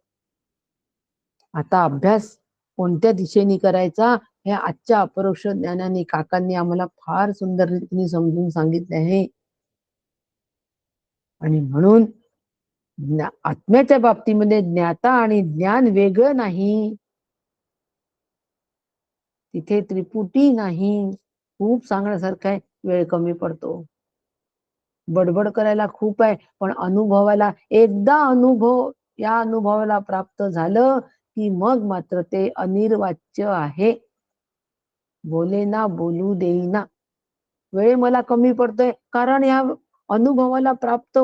आता अभ्यास कोणत्या दिशेने करायचा हे आजच्या अपरोक्ष ज्ञानाने काकांनी आम्हाला फार सुंदर रीतीने समजून सांगितले आहे. आणि म्हणून आत्म्याच्या बाबतीमध्ये ज्ञाता आणि ज्ञान वेगळं नाही, तिथे त्रिपुटी नाही. खूप सांगण्यासारखं आहे, वेळ कमी पडतो. बडबड करायला खूप आहे, पण अनुभवाला एकदा या अनुभवाला प्राप्त झालं की मग मात्र ते अनिर्वाच्य आहे. बोलेना बोलू देईना. वेळ मला कमी पडतोय कारण या अनुभवाला प्राप्त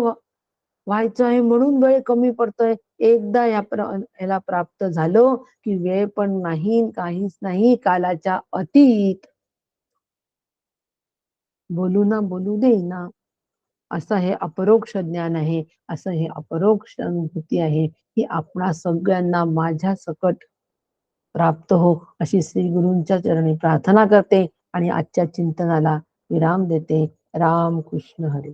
व्हायचं आहे म्हणून वेळ कमी पडतोय. एकदा याला प्राप्त झालो की वेळ पण नाही, काहीच नाही, कालाच्या अतीत. बोलू ना बोलू देईना. असं हे अपरोक्ष ज्ञान आहे, असं हे अपरोक्ष अनुभूती आहे. ही आपणा सगळ्यांना माझ्या सकट प्राप्त हो अशी श्री गुरूंच्या चरणी प्रार्थना करते आणि आजच्या चिंतनाला विराम देते. राम कृष्ण हरी.